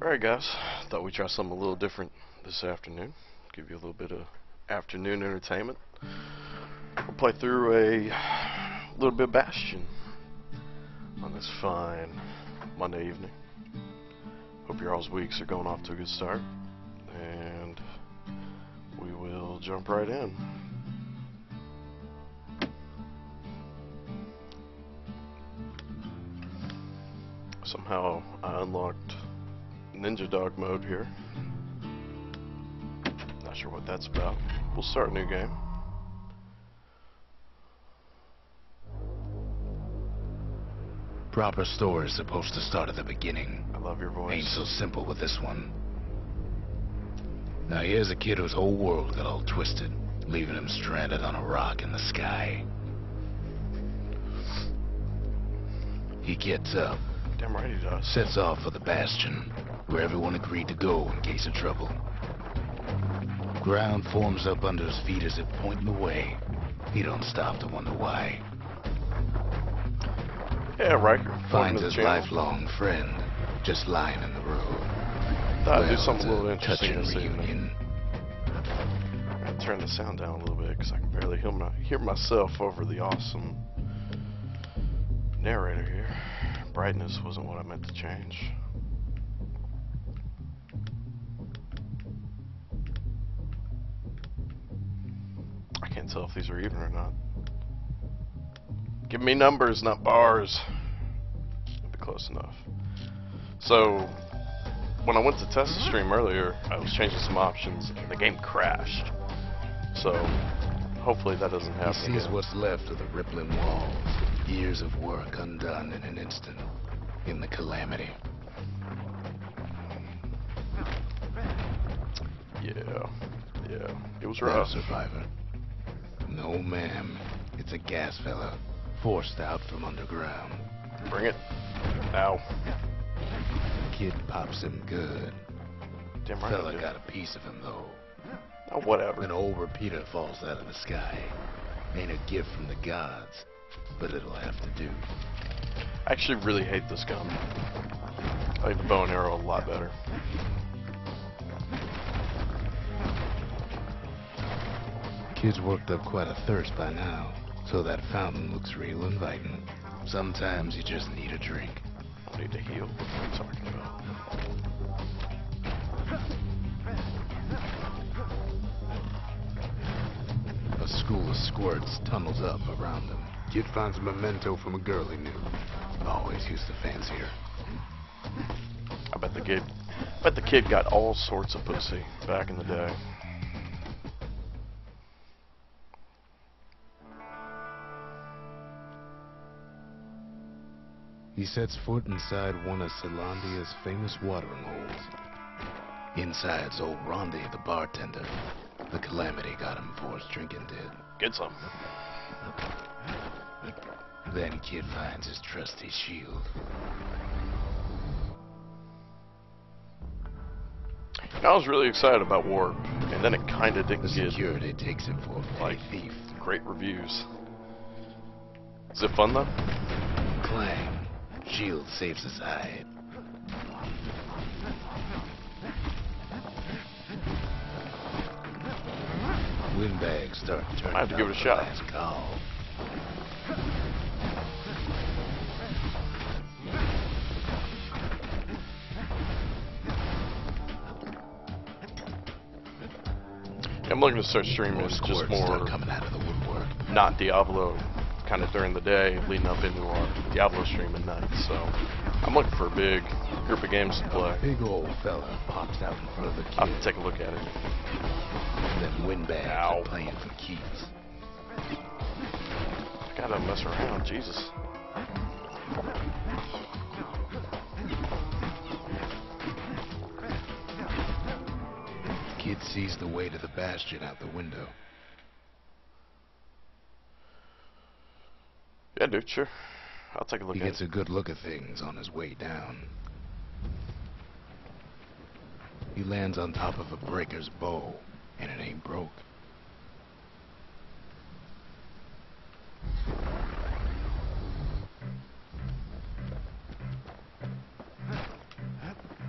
Alright guys, thought we'd try something a little different this afternoon. Give you a little bit of afternoon entertainment. We'll play through a little bit of Bastion on this fine Monday evening. Hope your all's weeks are going off to a good start. And we will jump right in. Somehow I unlocked Ninja Dog mode here. Not sure what that's about. We'll start a new game. Proper story is supposed to start at the beginning. I love your voice. Ain't so simple with this one. Now here's a kid whose whole world got all twisted, leaving him stranded on a rock in the sky. He gets up, Damn right he does. sets off for the Bastion, where everyone agreed to go in case of trouble. Ground forms up under his feet as if pointing the way. He don't stop to wonder why. Yeah, Riker. Finds his lifelong friend just lying in the road. Thought I'd do something a little interesting touching this evening. reunion. I'm gonna turn the sound down a little bit because I can barely hear myself over the awesome narrator here. Brightness wasn't what I meant to change. I can't tell if these are even or not. Give me numbers, not bars. That'd be close enough. So, when I went to test the stream earlier, I was changing some options and the game crashed. So, hopefully that doesn't happen He sees again. what's left of the rippling walls. Years of work undone in an instant. In the calamity. Yeah, it was Not a rough. survivor. No, ma'am. It's a gas fella. Forced out from underground. Bring it. Ow. Kid pops him good. Damn right. Fella I did. got a piece of him, though. Oh, whatever. An old repeater falls out of the sky. Ain't a gift from the gods, but it'll have to do. I actually really hate this gun. I like the bow and arrow a lot better. Kid's worked up quite a thirst by now, so that fountain looks real inviting. Sometimes you just need a drink. I need to heal. What are you talking about? A school of squirts tunnels up around him. Kid finds a memento from a girl he knew. Always used to fancy her. I bet the kid got all sorts of pussy back in the day. He sets foot inside one of Celandia's famous watering holes. Inside's old Rondi, the bartender. The calamity got him before his drinking did. Get some. Then Kid finds his trusty shield. I was really excited about Warp, and then it kind of didn't The get security takes him for a like petty thief. great reviews. Is it fun though? Clang. Shield saves his hide. Windbags start turning I have to give it a out the shot. last call. I'm looking to start streaming More just squirts more start coming out of the woodwork. not Diablo kind of during the day leading up into our Diablo stream at night. So I'm looking for a big group of games to play. Big old fella pops out in front of the I'll kid. have to take a look at it. Then windbags Ow. are playing for keeps. I gotta mess around, Jesus. Kid sees the way to the Bastion out the window. Yeah, dude, sure. I'll take a look He at gets it. a good look at things on his way down. He lands on top of a breaker's bow, and it ain't broke.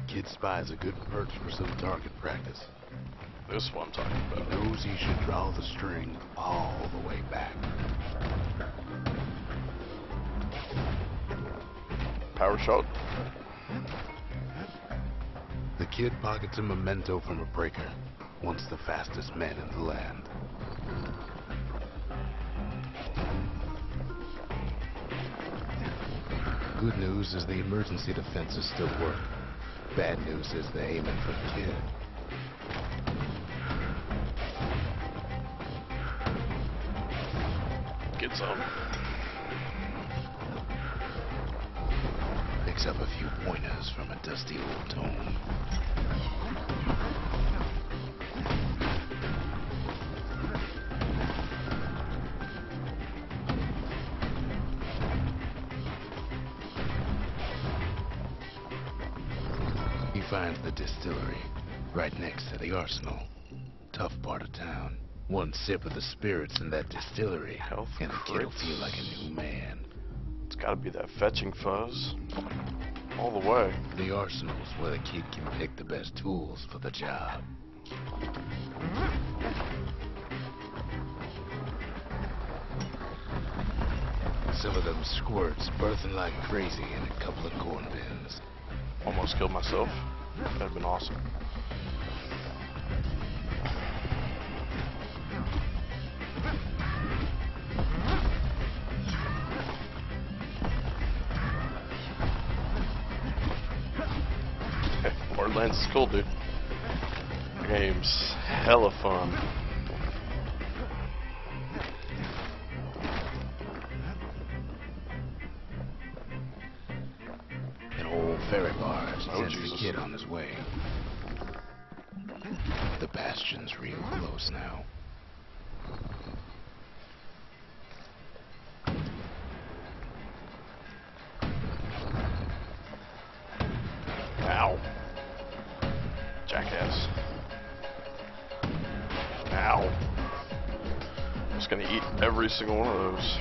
Kid spies a good perch for some target practice. This one I'm talking He about. knows he should draw the string all the way back. Power shot. The kid pockets a memento from a breaker, once the fastest man in the land. Good news is the emergency defenses still work. Bad news is they're aiming for the kid. Get some. Picks up a few pointers from a dusty old tome. He finds the distillery, right next to the arsenal. Tough part of town. One sip of the spirits in that distillery, Health and the kid'll crits. feel like a new man. It's gotta be that fetching fuzz. All the way. The arsenal's where the kid can pick the best tools for the job. Some of them squirts birthing like crazy in a couple of corn bins. Almost killed myself. That'd have been awesome. Borderlands is cool, dude. The game's hella fun. An old ferry barge Oh, sends the Jesus. kid on his way. The Bastion's real close now. Ow. Jackass. Ow. I'm just gonna eat every single one of those.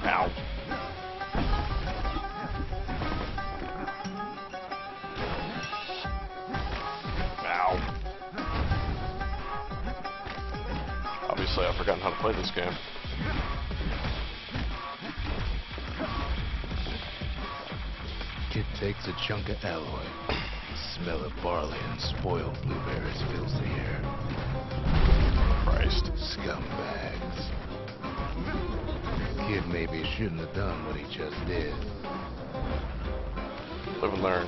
Ow. Ow. Obviously, I've forgotten how to play this game. Kid takes a chunk of alloy. The smell of barley and spoiled blueberries fills the air. Christ. Scumbags. Kid maybe shouldn't have done what he just did. Live and learn.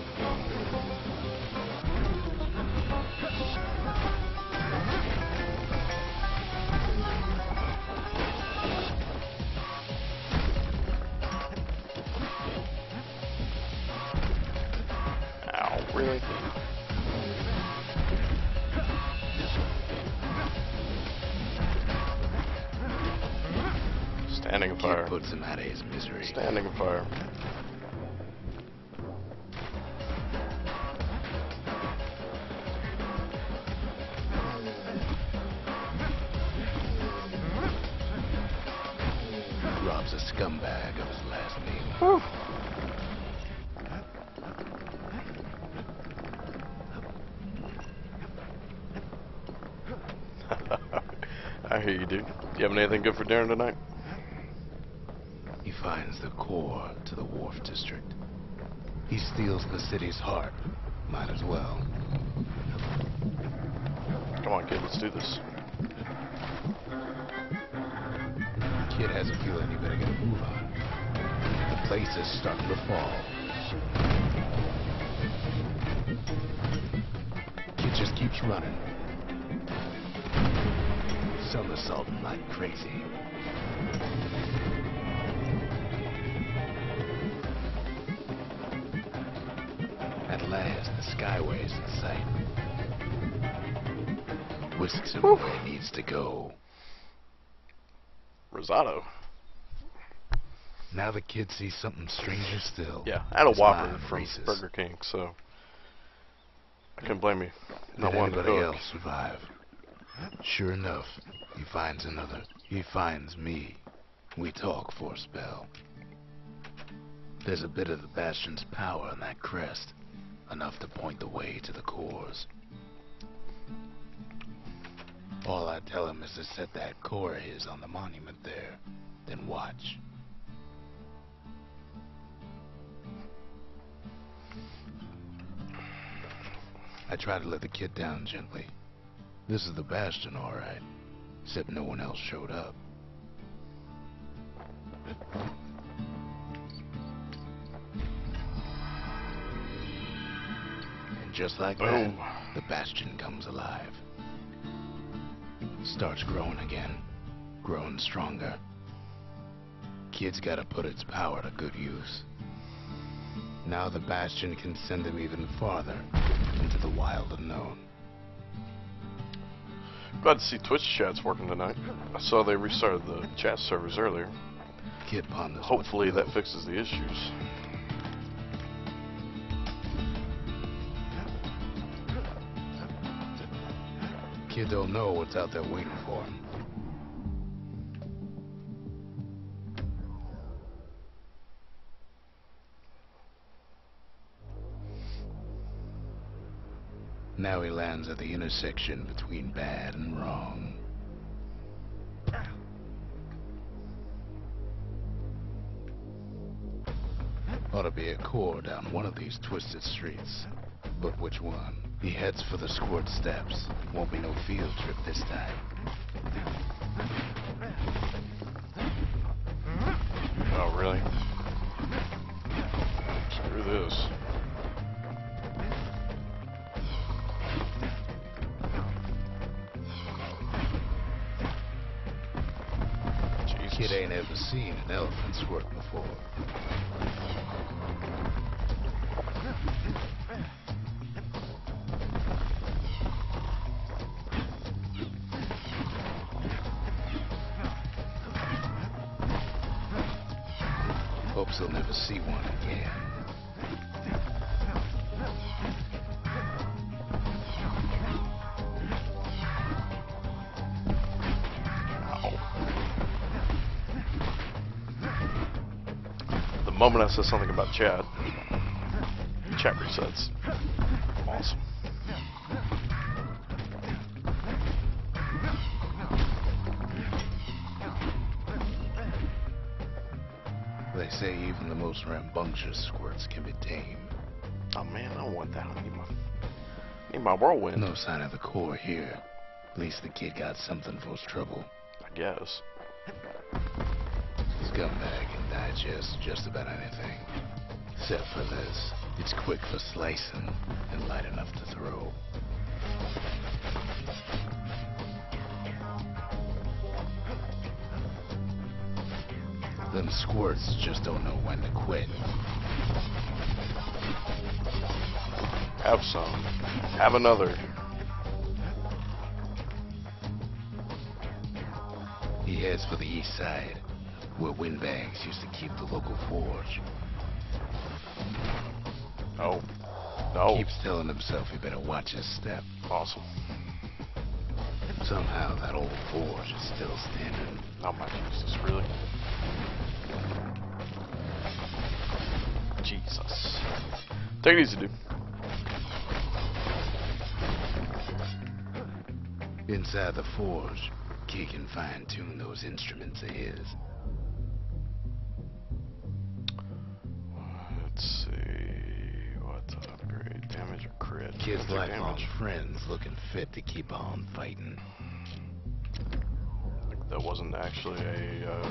Ow, really? Standing Kid fire. puts him out of his misery. Standing fire. Robs a scumbag of his last meal. Whew. I hear you, dude. Do you have anything good for dinner tonight? He finds the core to the wharf district. He steals the city's heart. Might as well. Come on, kid, let's do this. Kid has a feeling you better get a move on. The place is starting to fall. Kid just keeps running. Somersaulting like crazy. At last, the skyway's in sight. Whisks him where he needs to go. Risotto. Now the kid sees something stranger still. Yeah, I had a His Whopper mind from races. Burger King, so I couldn't blame you. Did Not wanting to anybody cook. else survive? Sure enough, he finds another. He finds me. We talk for a spell. There's a bit of the Bastion's power in that crest, enough to point the way to the cores. All I tell him is to set that core of his on the monument there, then watch. I try to let the kid down gently. This is the Bastion, all right, except no one else showed up. And just like that, the Bastion comes alive. Starts growing again, growing stronger. Kid's gotta put its power to good use. Now the Bastion can send him even farther into the wild unknown. Glad to see Twitch chat's working tonight. I saw they restarted the chat servers earlier. Kid ponders. Hopefully that fixes the issues. Kid don't know what's out there waiting for him. Now he lands at the intersection between bad and wrong. Ought to be a core down one of these twisted streets. But which one? He heads for the squirt steps. Won't be no field trip this time. Oh, really? Screw this. Kid ain't ever seen an elephant squirt before. Hopes he'll never see one again. The moment I said something about chat resets. Awesome. They say even the most rambunctious squirts can be tamed. Oh man, I don't want that. I need my whirlwind. No sign of the core here. At least the kid got something for his trouble. I guess. Scumbag can digest just about anything. Except for this. It's quick for slicing and light enough to throw. Them squirts just don't know when to quit. Have some. Have another. He heads for the east side, where windbags used to keep the local forge. Oh. No. Keeps telling himself he better watch his step. Awesome. Somehow that old forge is still standing. Oh my Jesus, really? Jesus. Take it easy, dude. Inside the forge, Key can fine-tune those instruments of his. Let's see. What to upgrade? Damage or crit? Kid's Magic lifelong damage. friends looking fit to keep on fighting. That wasn't actually a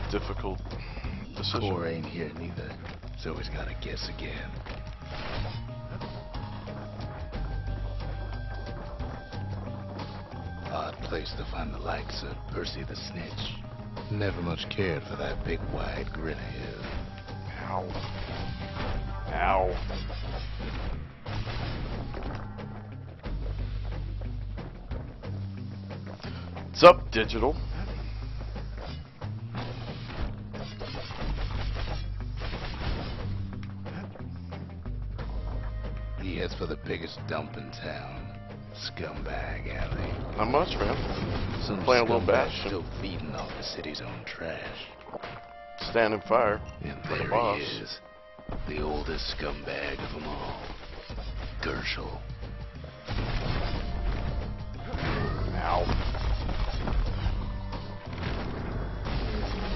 difficult decision. Core ain't here neither, so he's gotta guess again. Odd place to find the likes of Percy the Snitch. Never much cared for that big wide grin of his. Ow. Ow. What's up, Digital? He heads for the biggest dump in town. Scumbag alley. Not much, man. Some Playing a little scumbag Bastion. still feeding off the city's own trash. Standing fire. And For the there boss. he is, the oldest scumbag of them all, Gershel. Ow.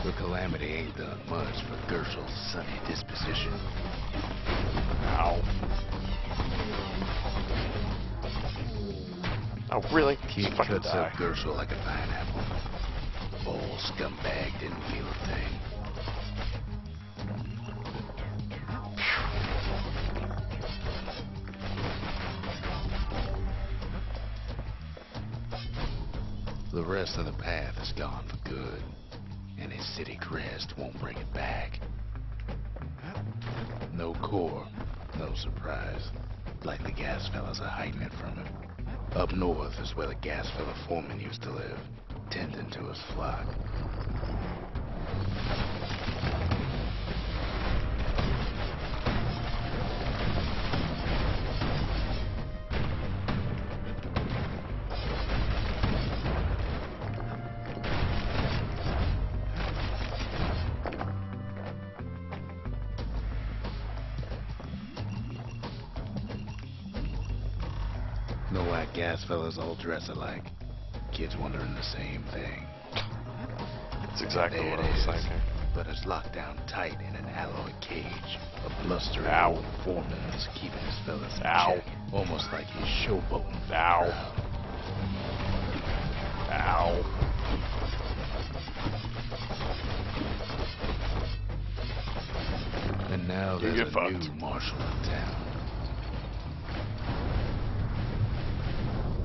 The Calamity ain't done much for Gershel's sunny disposition. Ow. Oh, really? Kid Just fucking cuts die. up Gershel like a pineapple. Old scumbag didn't feel a thing. The rest of the path is gone for good, and his city crest won't bring it back. No core, no surprise. Like the gas fellas are hiding it from him. Up north is where the gas fella foreman used to live, tending to his flock. No white gas fellas all dress alike. Kids wondering the same thing. That's exactly There what it I was is. thinking. But it's locked down tight in an alloy cage. A blustering Ow. old foreman is keeping his fellas in Ow. check. Almost like he's showboating for the Ow. crowd. Ow. And now You there's get a fucked. new marshal in town.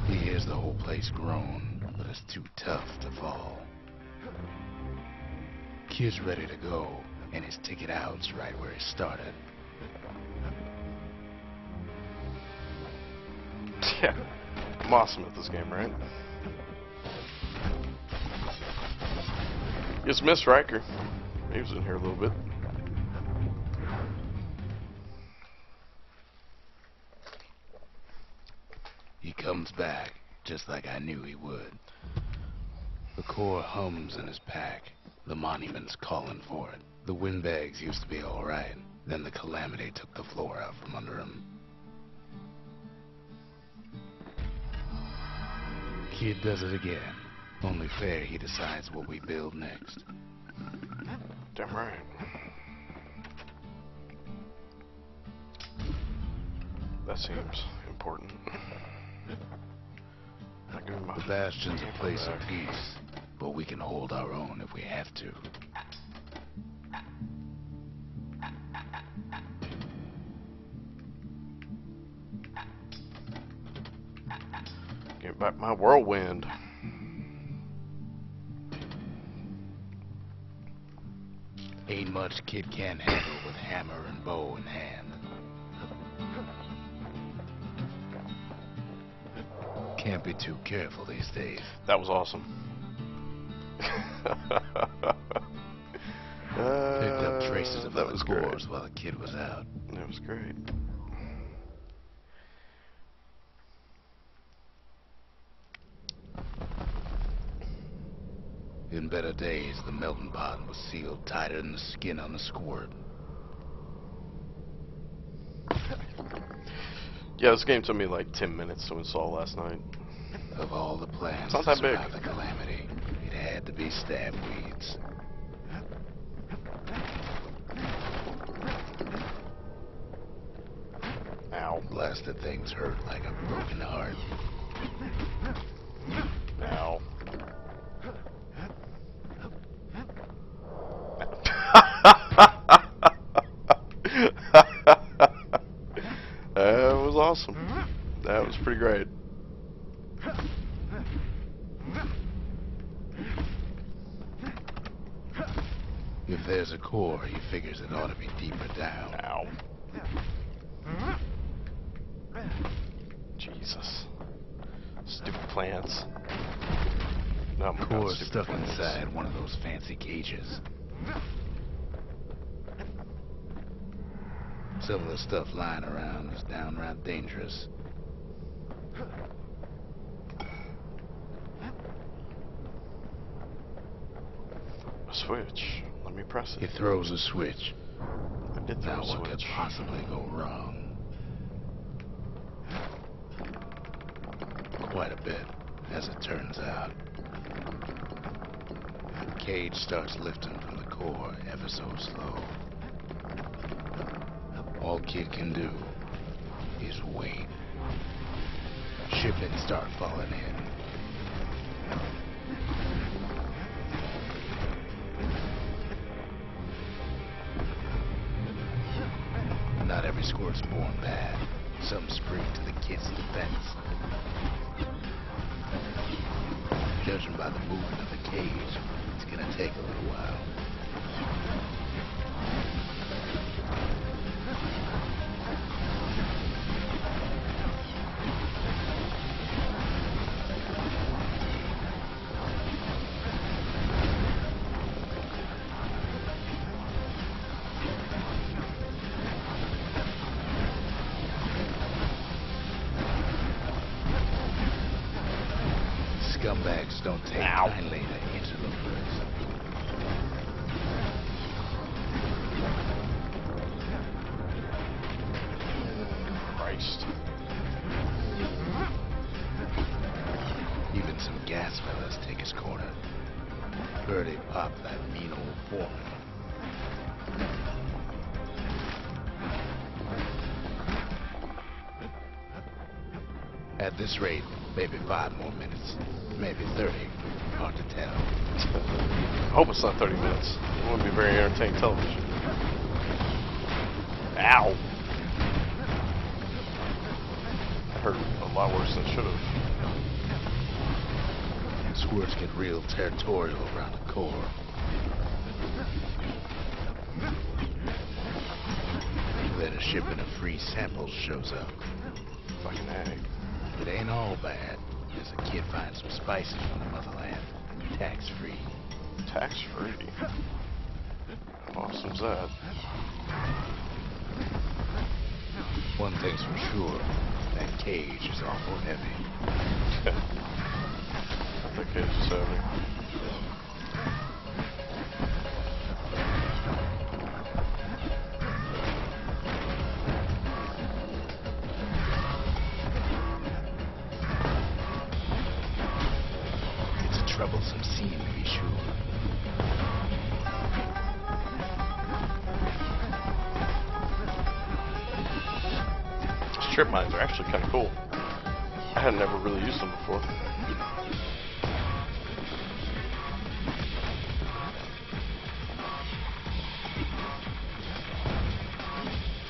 He hears the whole place groan, but it's too tough to fall. Kid's ready to go, and his ticket out's right where he started. Yeah. I'm awesome at this game, right? Just missed Riker. He was in here a little bit. He comes back, just like I knew he would. The core hums in his pack. The monument's calling for it. The windbags used to be alright. Then the Calamity took the floor out from under him. Kid does it again. Only fair he decides what we build next. Damn right. That seems important. Not giving my The Bastion's a camper place of back. peace, but we can hold our own if we have to. Get back my whirlwind. Ain't much Kid can't handle with hammer and bow in hand. Can't be too careful these days. That was awesome. Picked up traces of that other was cores great. while the kid was out. That was great. In better days, the melting pot was sealed tighter than the skin on the squirt. Yeah, this game took me like 10 minutes to install last night. Of all the plans It's not to that big. survive the Calamity, it had to be stab weeds. Ow. Blasted things hurt like a broken heart. Ow. That was awesome. That was pretty great. If there's a core, he figures it ought to be deeper down. Ow. Jesus. Stupid plants. No, my God, Core's stupid stuck plants. inside one of those fancy cages. Some of the stuff lying around is downright dangerous. A switch. Let me me press He it. throws a switch. I did throw Now a what could switch. possibly go wrong? Quite a bit, as it turns out. The cage starts lifting from the core ever so slow. All Kid can do is wait. Shipments start falling in. Not every squirt's born bad. Some spring to the kid's defense. Judging by the movement of the cage, it's gonna take a little while. Scumbags don't take kindly to interlopers. Christ. Even some gas fellas take his corner. Heard he popped that mean old foreman. At this rate, maybe 5 more minutes. Maybe 30. Hard to tell. I hope it's not 30 minutes. It wouldn't be very entertaining television. Ow! That hurt a lot worse than it should have. Squirts get real territorial around the core. Then a shipment of free samples shows up. Fucking A. It ain't all bad, as a kid finds some spices from the motherland. Tax-free. Tax-free? How awesome's that? One thing's for sure, that cage is awful heavy. That cage is heavy. Troublesome scene, to be sure. Strip mines are actually kind of cool. I had never really used them before.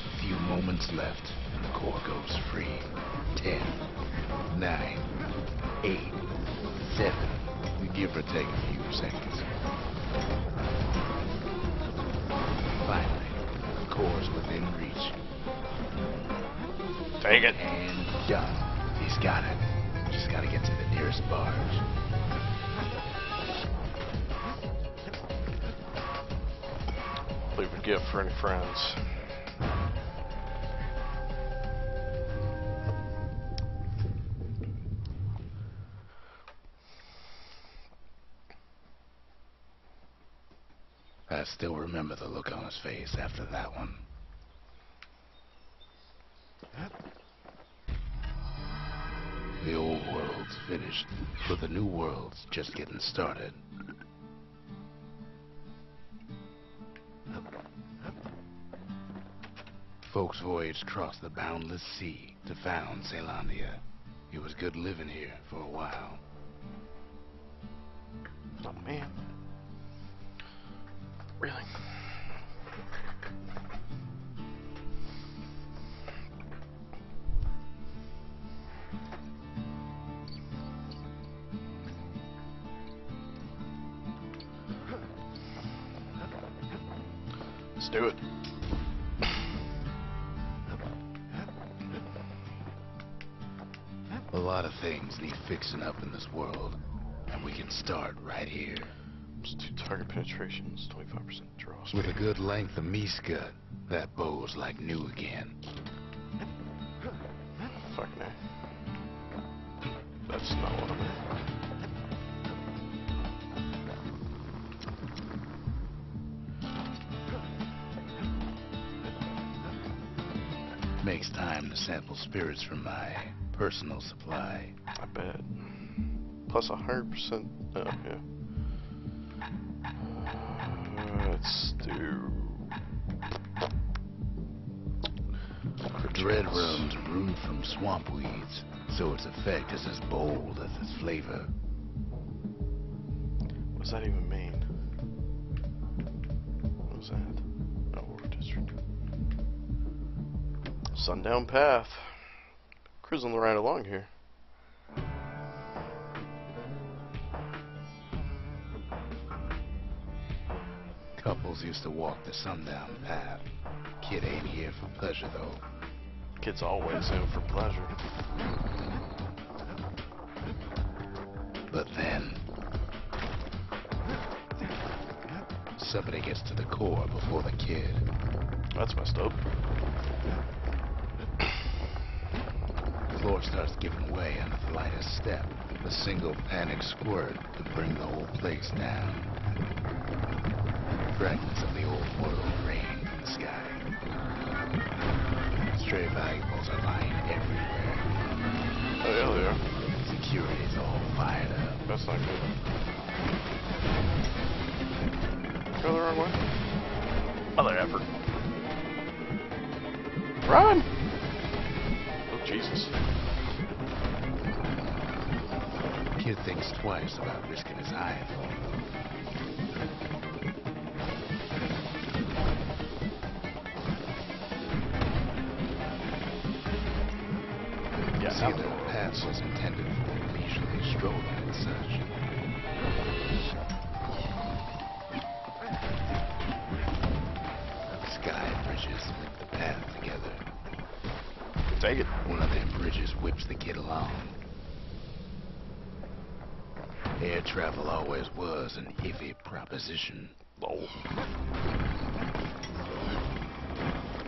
A few moments left, and the core goes free. 10, 9, 8, 7. Give or take a few seconds. Finally, the core's within reach. Take it. And done. He's got it. Just gotta get to the nearest barge. Leave a gift for any friends. I still remember the look on his face after that one. The old world's finished, but the new world's just getting started. Folks voyaged across the boundless sea to found Celandia. It was good living here for a while. Oh man. Really? Let's do it. A lot of things need fixing up in this world, and we can start right here. Just 2 target penetrations, 25% draw. With a good length of meat-scut, that bow's like new again. Fuck no. That's not what I meant. Makes time to sample spirits from my personal supply. I bet. Plus 100%. Oh, yeah. Let's do. Red rum's brewed from swamp weeds, so its effect is as bold as its flavor. What does that even mean? What was that? Oh, Water District. Sundown Path. Cruising right along here. Couples used to walk the sundown path. Kid ain't here for pleasure, though. Kid's always in for pleasure. But then, somebody gets to the core before the kid. That's messed up. The floor starts giving way under the lightest step. A single panic squirt could bring the whole place down. Fragments of the old world rain from the sky. Stray valuables are lying everywhere. Oh yeah, they are. Security's all fired up. That's not good. Go the wrong way. Mother effort. Run! Oh Jesus. Kid thinks twice about risking his eyeball. Yeah, See, the path was intended for leisurely strolling and such. Sky bridges link the path together. Take it. One of them bridges whips the kid along. Air travel always was an iffy proposition. Oh.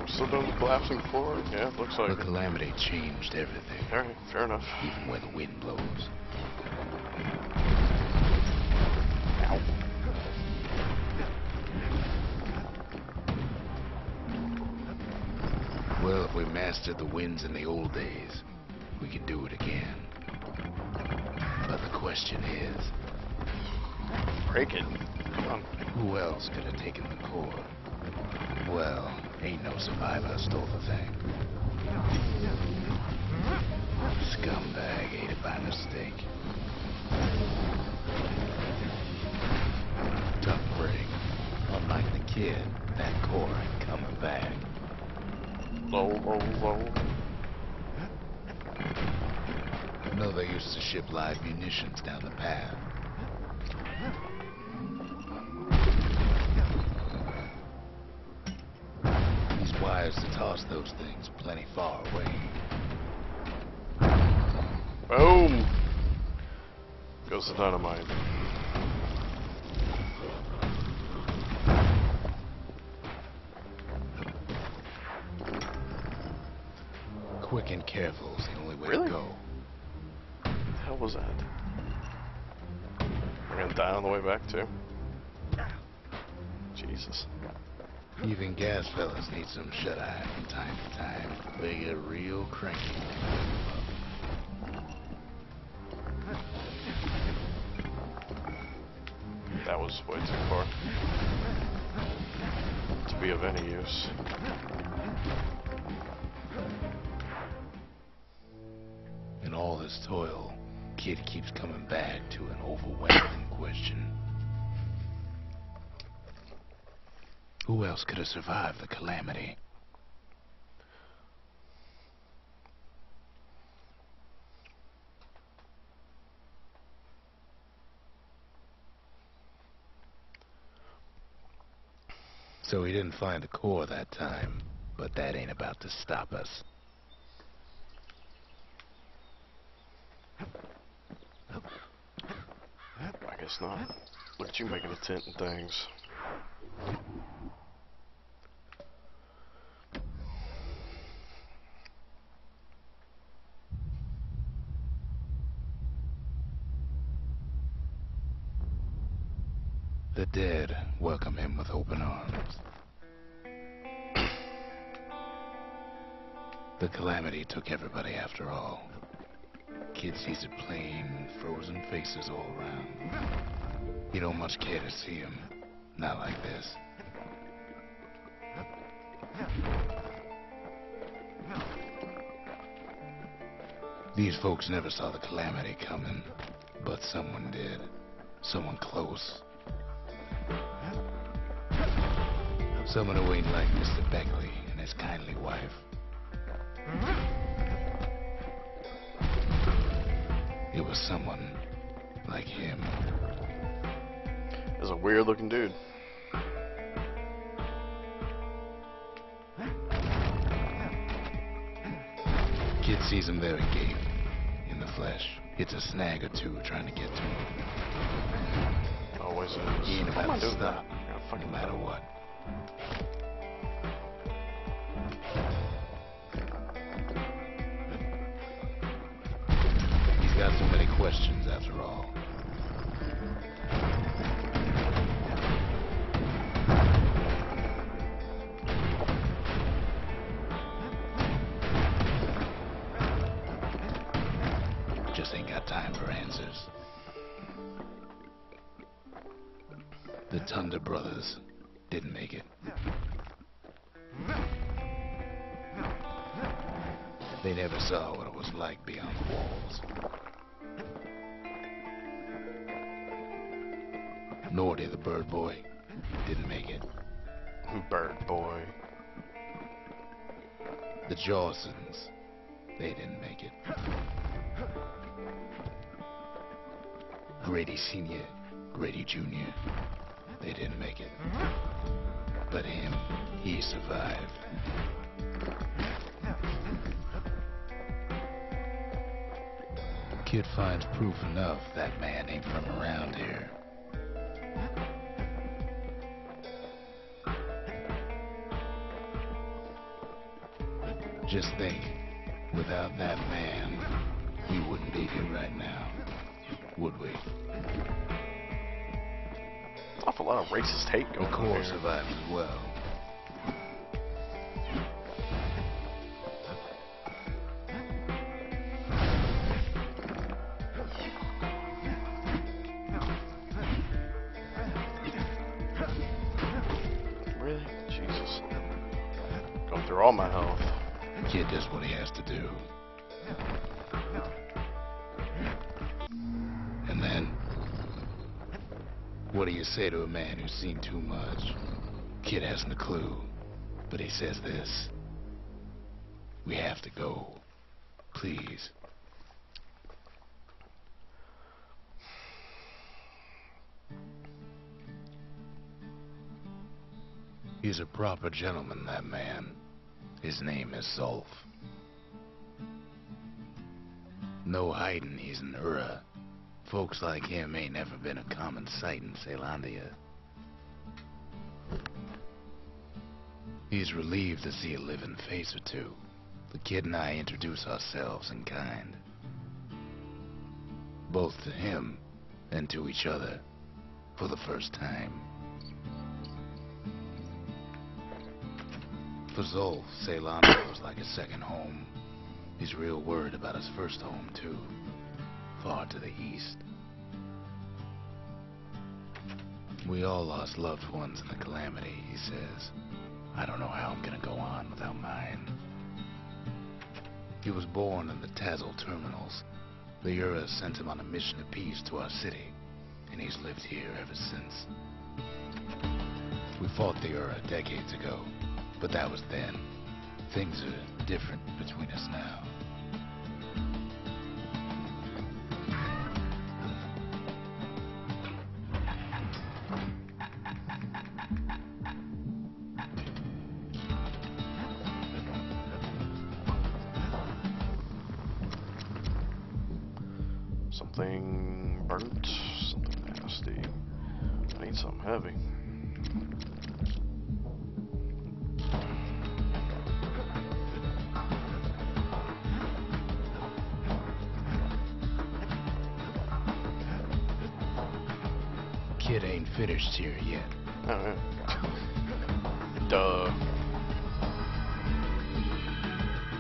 Still doing the collapsing floor? Yeah, it looks like The it. calamity changed everything, Alright, fair enough. even where the wind blows. Ow. Well, if we mastered the winds in the old days, we can do it again. But the question is, Break it. Come on. who else could have taken the core? Well, ain't no survivor stole the thing. Scumbag ate it by mistake. Tough break. Unlike the kid, that core ain't coming back. Low, low, low. No, they used to ship live munitions down the path. These wires to toss those things plenty far away. Boom! Goes the dynamite. Quick and careful is the only way Really? to go. What the hell was that? We're gonna die on the way back too. Jesus. Even gas fellas need some shut-eye from time to time. They get real cranky. That was way too far to be of any use. In all this toil, Kid keeps coming back to an overwhelming question. Who else could have survived the calamity? So we didn't find the core that time, but that ain't about to stop us. I guess not. Look at you making a tent and things. The dead welcome him with open arms. The calamity took everybody after all. Kid sees it plain, frozen faces all around. You don't much care to see him. Not like this. These folks never saw the calamity coming, but someone did. Someone close. Someone who ain't like Mr. Beckley and his kindly wife. It was someone like him. It's a weird looking dude. Kid sees him there again, in the flesh. Hits a snag or two trying to get to him. Always is. He ain't about to doing stop, that? no matter what. He's got so many questions after all. Just ain't got time for answers. The Thunder brothers didn't make it. They never saw what it was like beyond the walls. Nordy, the bird boy, didn't make it. Bird boy. The Jawsons, they didn't make it. Grady Sr., Grady Jr., they didn't make it. But him, he survived. Kid finds proof enough that man ain't from around here. Just think, without that man, we wouldn't be here right now, would we? Awful lot of racist hate going The on core here. survived as well. Really? Jesus. Going through all my health. Kid does what he has to do. And then, what do you say to a man who's seen too much? Kid hasn't a clue, but he says this: we have to go. Please. He's a proper gentleman, that man. His name is Zolf. No hiding he's an Ura. Folks like him ain't never been a common sight in Caelondia. He's relieved to see a living face or two. The kid and I introduce ourselves in kind. Both to him and to each other for the first time. For Zolf, Caelondia was like a second home. He's real worried about his first home, too. Far to the east. We all lost loved ones in the calamity, he says. I don't know how I'm gonna go on without mine. He was born in the Tazzle terminals. The Ura sent him on a mission of peace to our city, and he's lived here ever since. We fought the Ura decades ago, but that was then. Things are different between us now. Something burnt, something nasty. I need something heavy. Kid ain't finished here yet. Oh, yeah. Duh.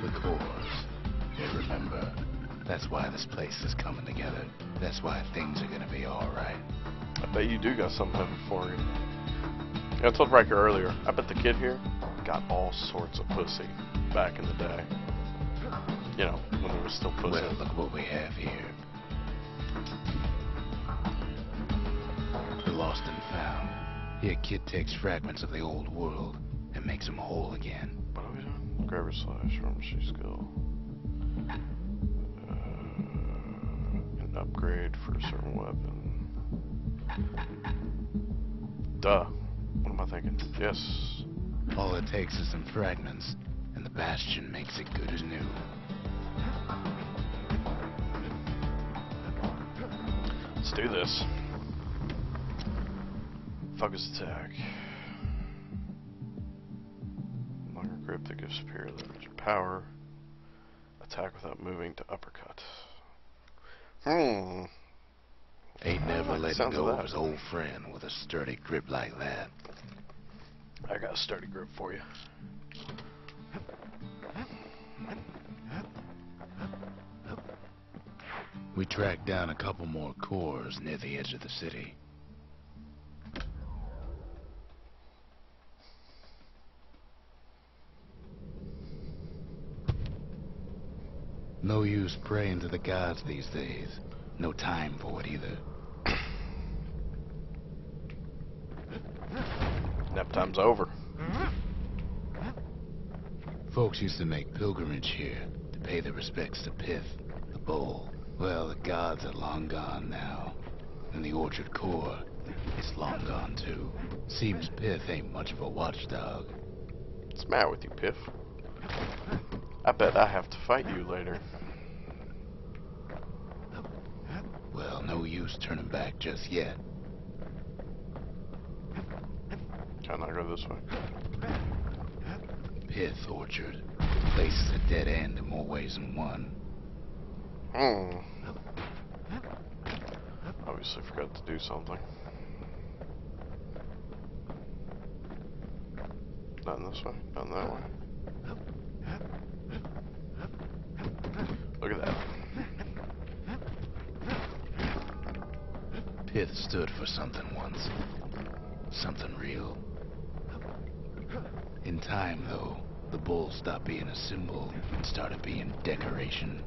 The core. That's why this place is coming together. That's why things are gonna be alright. I bet you do got something heavy for you. I told Riker earlier, I bet the kid here got all sorts of pussy back in the day. You know, when there was still pussy. Well, look what we have here. The lost and found. Here, kid takes fragments of the old world and makes them whole again. What are we doing? Grabber slash, pharmacy skill. An upgrade for a certain weapon. Duh. What am I thinking? Yes. All it takes is some fragments, and the Bastion makes it good as new. Let's do this. Focus attack. Longer grip that gives superior leverage and power. Attack without moving to uppercut. Ain't never letting sounds go of of that. his old friend with a sturdy grip like that. I got a sturdy grip for you. We tracked down a couple more cores near the edge of the city. No use praying to the gods these days. No time for it either. Nap time's over. Folks used to make pilgrimage here to pay their respects to Pith, the bull. Well, the gods are long gone now. And the Orchard Core is long gone too. Seems Pith ain't much of a watchdog. What's the matter with you, Piff? I bet I have to fight you later. Well, no use turning back just yet. Can I go this way? Pith Orchard. Place is a dead end in more ways than one. Obviously forgot to do something. Not in this way, not in that way. Look at that. Pith stood for something once. Something real. In time, though, the bull stopped being a symbol and started being decoration.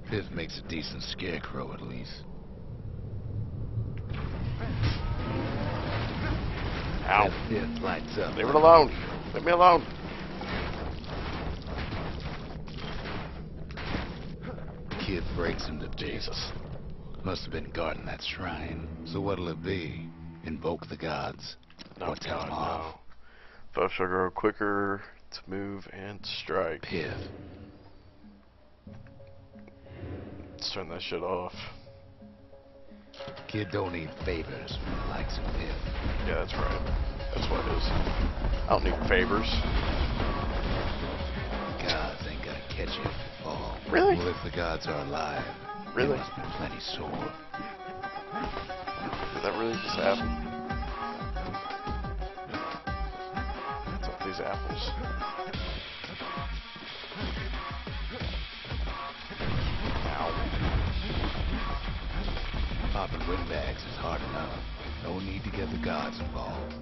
Pith makes a decent scarecrow, at least. Ow. Pith lights up. Leave it alone. Leave me alone. Kid breaks him to bits. Jesus. Must have been guarding that shrine. So what'll it be? Invoke the gods? No, Or tell God, them off? no. Foe shall grow quicker to move and strike. Pith. Let's turn that shit off. Kid don't need favors from the likes of Pith. Yeah, that's right. That's what it is. I don't need favors. Gods ain't gonna catch you if you fall. Really? Well, if the gods are alive, Really? they must be plenty sore. Did that really just happen? What's up with these apples? Ow. Popping windbags is hard enough. No need to get the gods involved.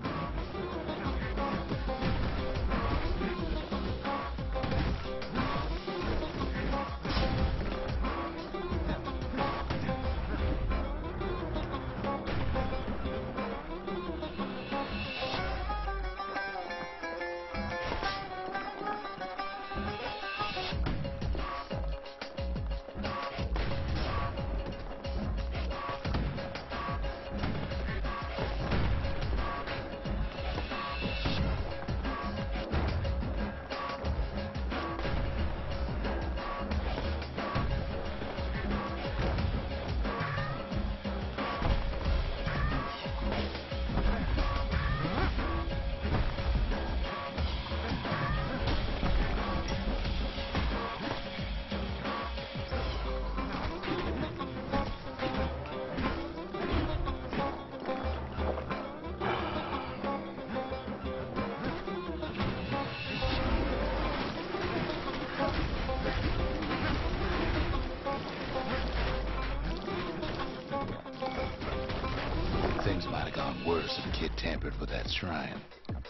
might have gone worse if Kid tampered with that shrine.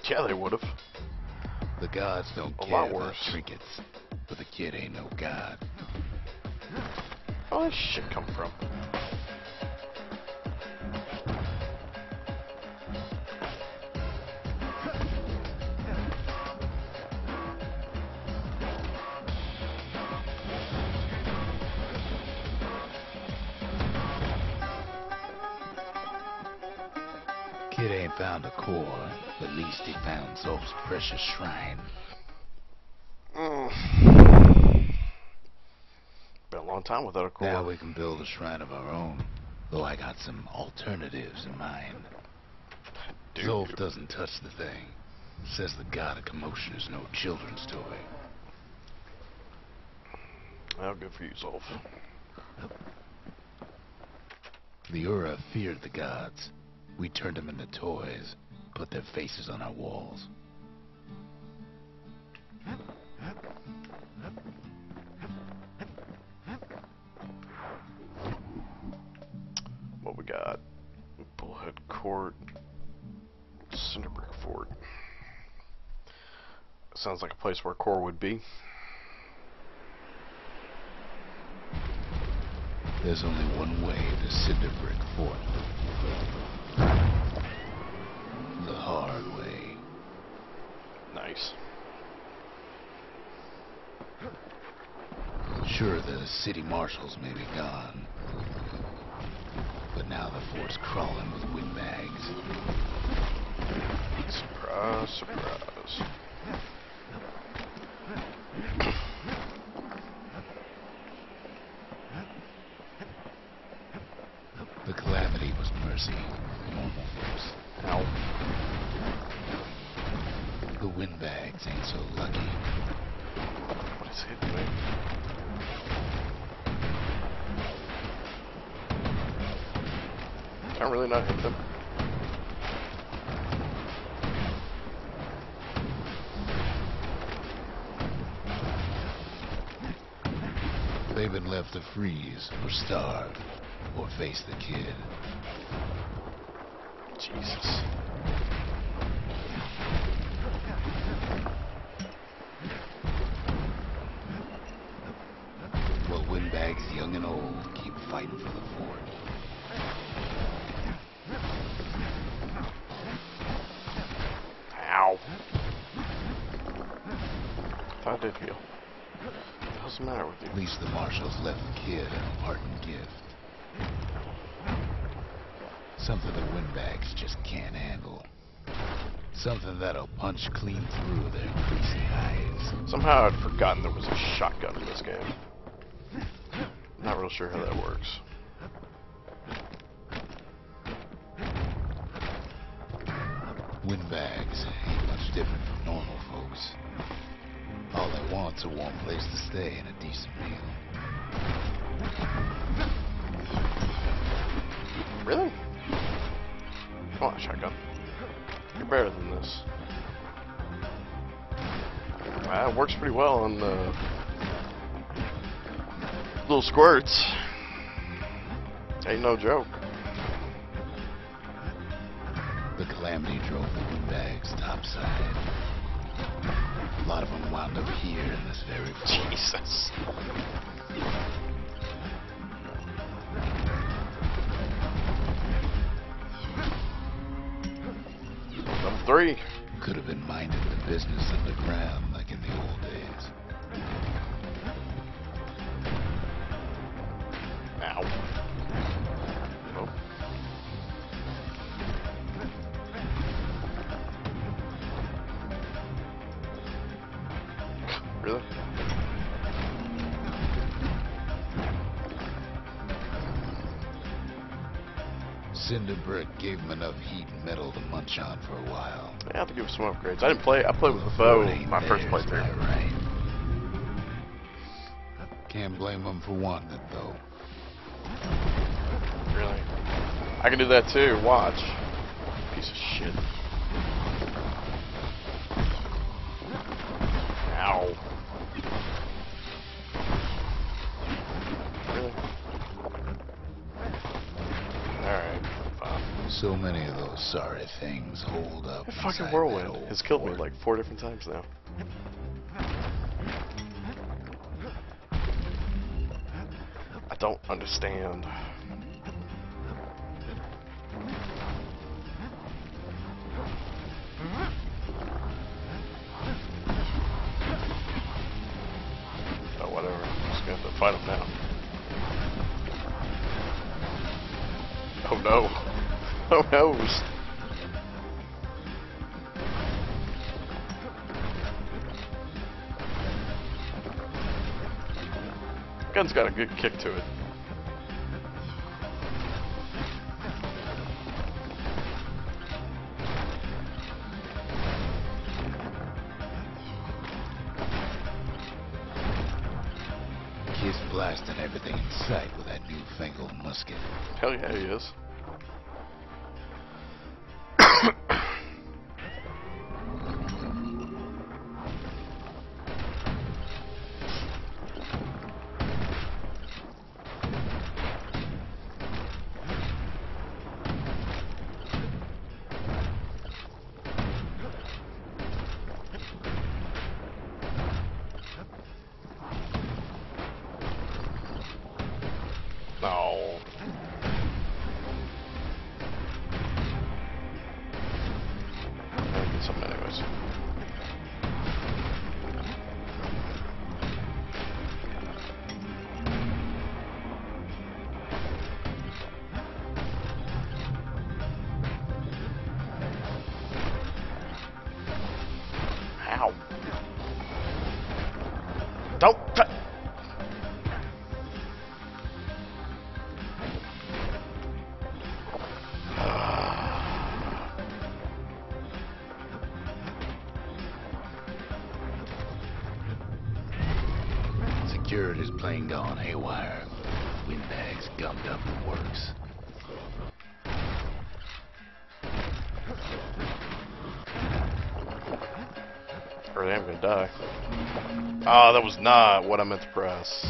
Yeah, they would have. The gods don't A care lot about worse. trinkets, but the kid ain't no god. Where did this shit come from? Kid ain't found a core, but at least he found Zolf's precious shrine. Been a long time without a core. Now we can build a shrine of our own, though I got some alternatives in mind. Zolf doesn't touch the thing. Says the god of commotion is no children's toy. Well, good for you, Zolf. The Ura feared the gods. We turned them into toys, put their faces on our walls. What we got? Bullhead Court, Cinderbrick Fort. Sounds like a place where a core would be. There's only one way to Cinderbrick Fort. The hard way. Nice. Sure, the city marshals may be gone, but now the fort's crawling with windbags. Surprise, surprise. The calamity was mercy, normal folks. Ow. The windbags ain't so lucky. What is hitting me? Can't really not hit them. They've been left to freeze or starve or face the kid. Jesus. Well, windbags young and old keep fighting for the fort. Ow. Thought I did heal. What's the matter with you? At least the marshals left the kid a parting gift. Something the windbags just can't handle. Something that'll punch clean through their greasy hides. Somehow I'd forgotten there was a shotgun in this game. Not real sure how that works. Windbags ain't much different from normal folks. All they want's a warm place to stay and a decent meal. Really? Come on, shotgun. You're better than this. It works pretty well on the little squirts. Ain't no joke. The calamity drove the windbags topside. A lot of them wound up here in this very fort. Jesus. Number 3. Could have been minding the business underground like in the old days. Ow. Oh. Really? Cinderbrick gave him enough heat and metal to munch on for a while. I have to give some upgrades. I didn't play. I played with the bow my first playthrough. Right. Can't blame him for wanting it though. Really? I can do that too. Watch. Piece of shit. Ow. Really? Alright. Fine. So many of those sorry things hold up. That fucking inside that whirlwind old has killed me fort. like 4 different times now. I don't understand. Oh, whatever. I'm just gonna have to fight him now. Oh no. Oh no. Gun's got a good kick to it. Kid's blasting everything in sight with that newfangled musket. Hell yeah, he is. No. I'll get something anyways. Ow. Don't. Security's plane gone haywire. Windbags gummed up the works. Or I am gonna die. Oh, that was not what I meant to press.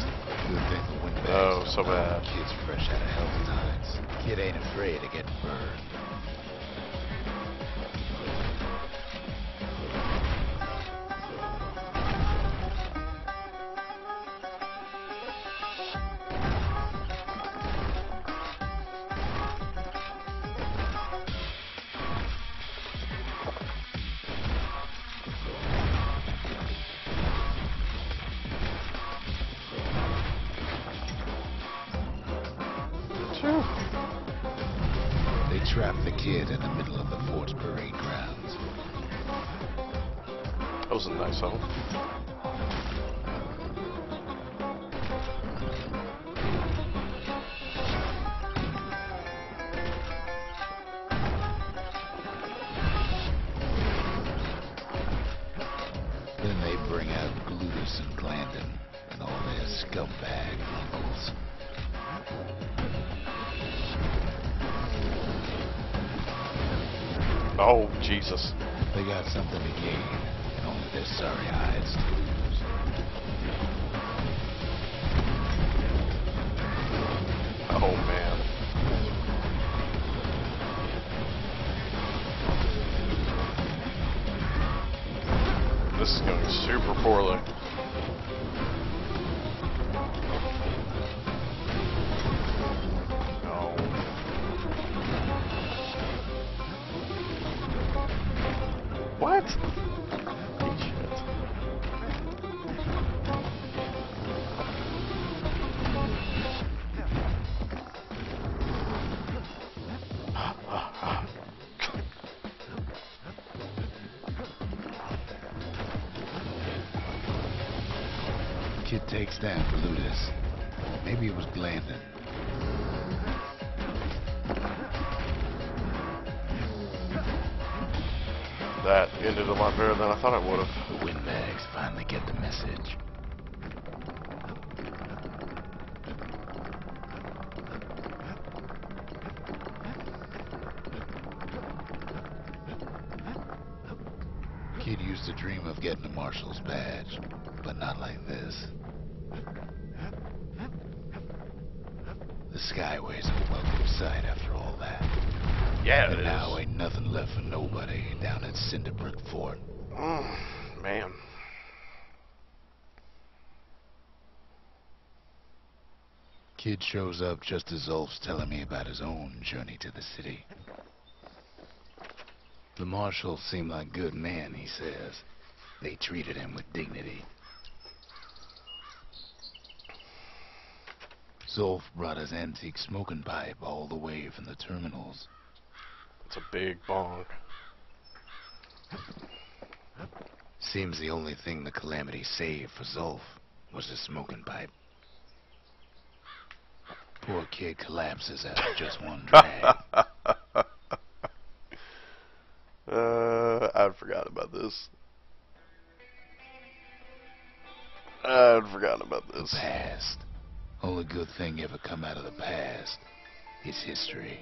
Good thing the windbags Oh, don't so know bad. Kid's fresh out of hell's tides. Kid ain't afraid of getting burned. Phew. They trapped the kid in the middle of the fort's parade grounds. That was a nice one. Then they bring out Glutus and Glandon and all their scumbag uncles. Oh, Jesus. They got something to gain, and only their sorry hides to lose. Oh, man. This is going super poorly. No. What? Eat shit. Kid takes down Glutus. Maybe it was Glandon. That ended a lot better than I thought it would have. The windbags finally get the message. Kid used to dream of getting a marshal's badge, but not like this. The Skyways are a welcome sight after all that. Yeah, it And now is. ain't nothing left for nobody down at Cinderbrick Fort. Man. Kid shows up just as Ulf's telling me about his own journey to the city. The marshals seem like good men, he says. They treated him with dignity. Zolf brought his antique smoking pipe all the way from the terminals. It's a big bong. Seems the only thing the Calamity saved for Zolf was the smoking pipe. Poor kid collapses after just one drag. I'd forgot about this. I'd forgotten about this. The past. Only good thing ever come out of the past is history.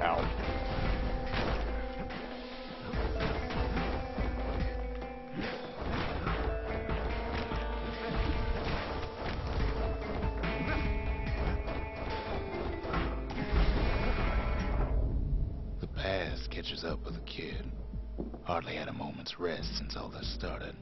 Ow. The past catches up with the kid. Hardly had a moment's rest since all this started.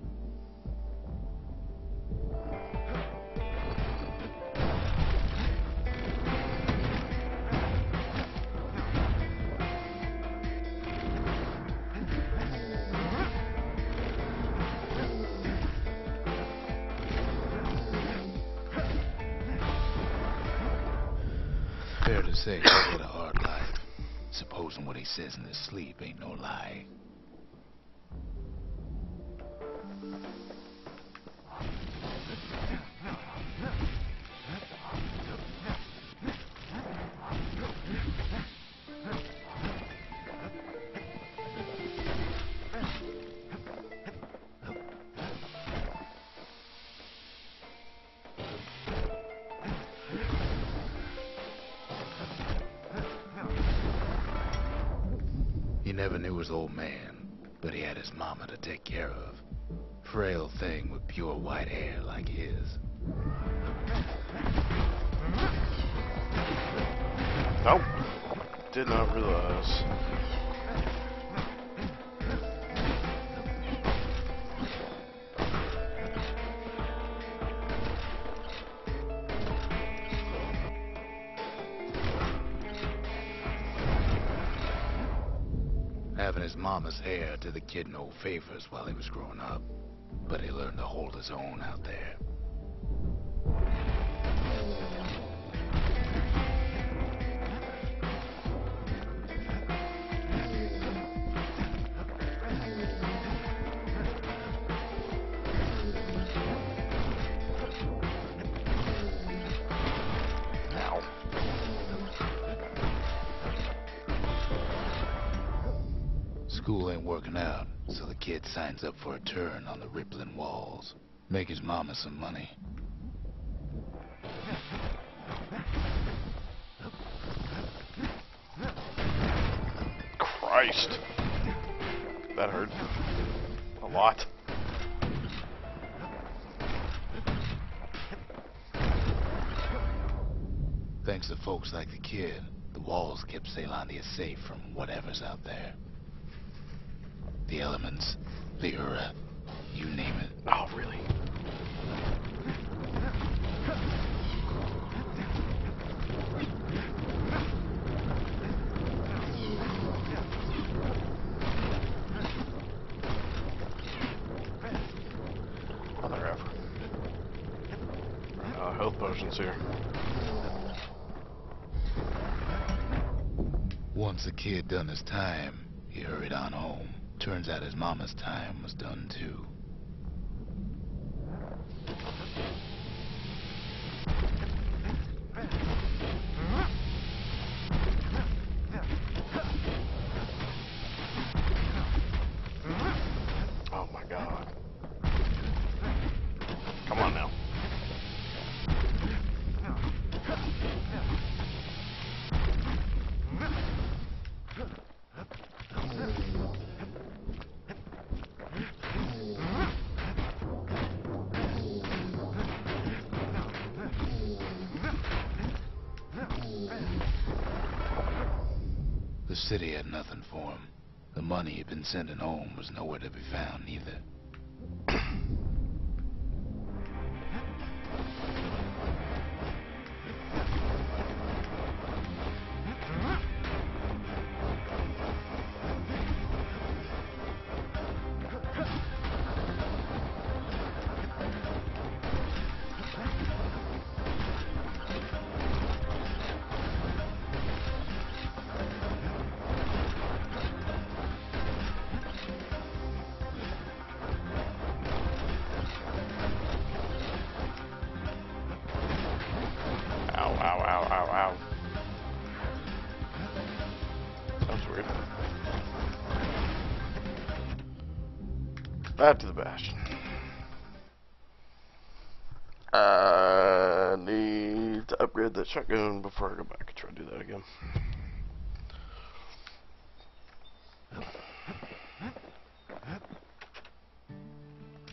Fair to say, he's had a hard life. Supposing what he says in his sleep ain't no lie. He never knew his old man, but he had his mama to take care of. Frail thing with pure white hair like his. Nope. Did not realize. Having his mama's hair did the kid no favors while he was growing up, but he learned to hold his own out there. Ow. School ain't working out, so the kid signs up for a turn on the rippling walls. Make his mama some money. Christ. That hurt. A lot. Thanks to folks like the kid, the walls kept Ceylondia safe from whatever's out there. The elements, the Ura, you name it. Oh, really? Mother effer. Health potions here. Once the kid done his time, he hurried on home. Turns out his mama's time was done too. god. Come on now. The city had nothing for him. The money he'd been sending home was nowhere to be found either. Ow, ow, ow, ow, ow. Sounds weird. Back to the Bastion. I need to upgrade that shotgun before I go back and try to do that again.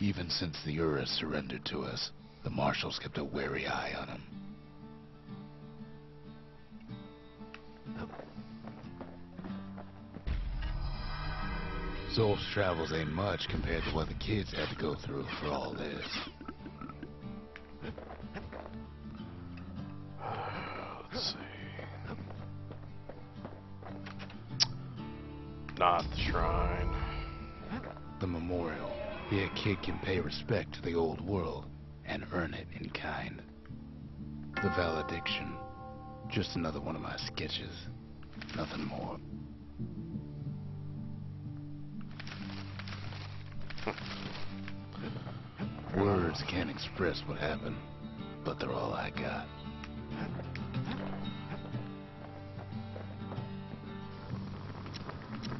Even since the Urus surrendered to us, the Marshals kept a wary eye on him. Zolf's travels ain't much compared to what the kids had to go through for all this. Let's see. Not the shrine. The memorial. Here a kid can pay respect to the old world and earn it in kind. The valediction. Just another one of my sketches. Nothing more. Words can't express what happened, but they're all I got.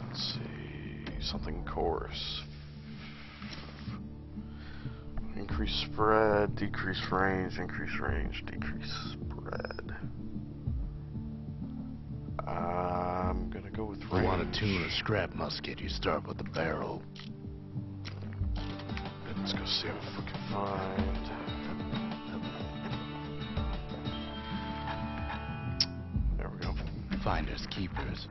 Let's see. Something coarse. Increase spread, decrease range, increase range, decrease spread. I'm gonna go with range. If you want to tune a scrap musket, you start with the barrel. Let's go see what we can find. There we go. Finders keepers.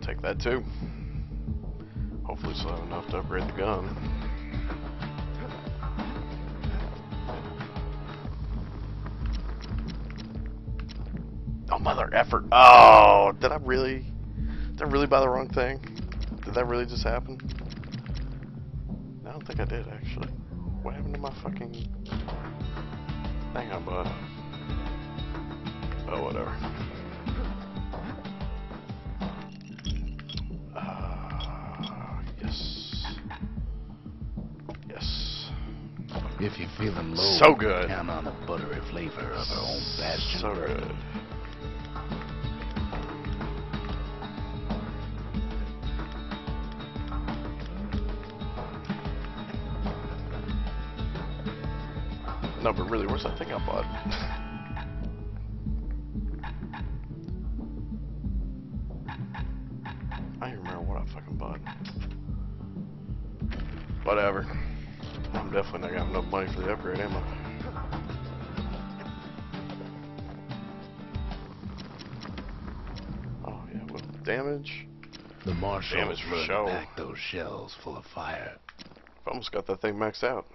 Take that too. Hopefully still have enough to upgrade the gun. Oh, mother effort. Oh, did I really buy the wrong thing? Did that really just happen? I don't think I did, actually. What happened to my fucking... Hang on, bud. Oh, whatever. Yes. Yes. If you're feeling low, So good. count on the buttery flavor of our own Bastion. So good. No, but really, where's that thing I bought? I don't even remember what I fucking bought. Whatever. I'm definitely not gonna have enough money for the upgrade, am I? Oh, yeah, well, damage. The Marshals Damage for learned show. to pack those shells full of fire. I've almost got that thing maxed out.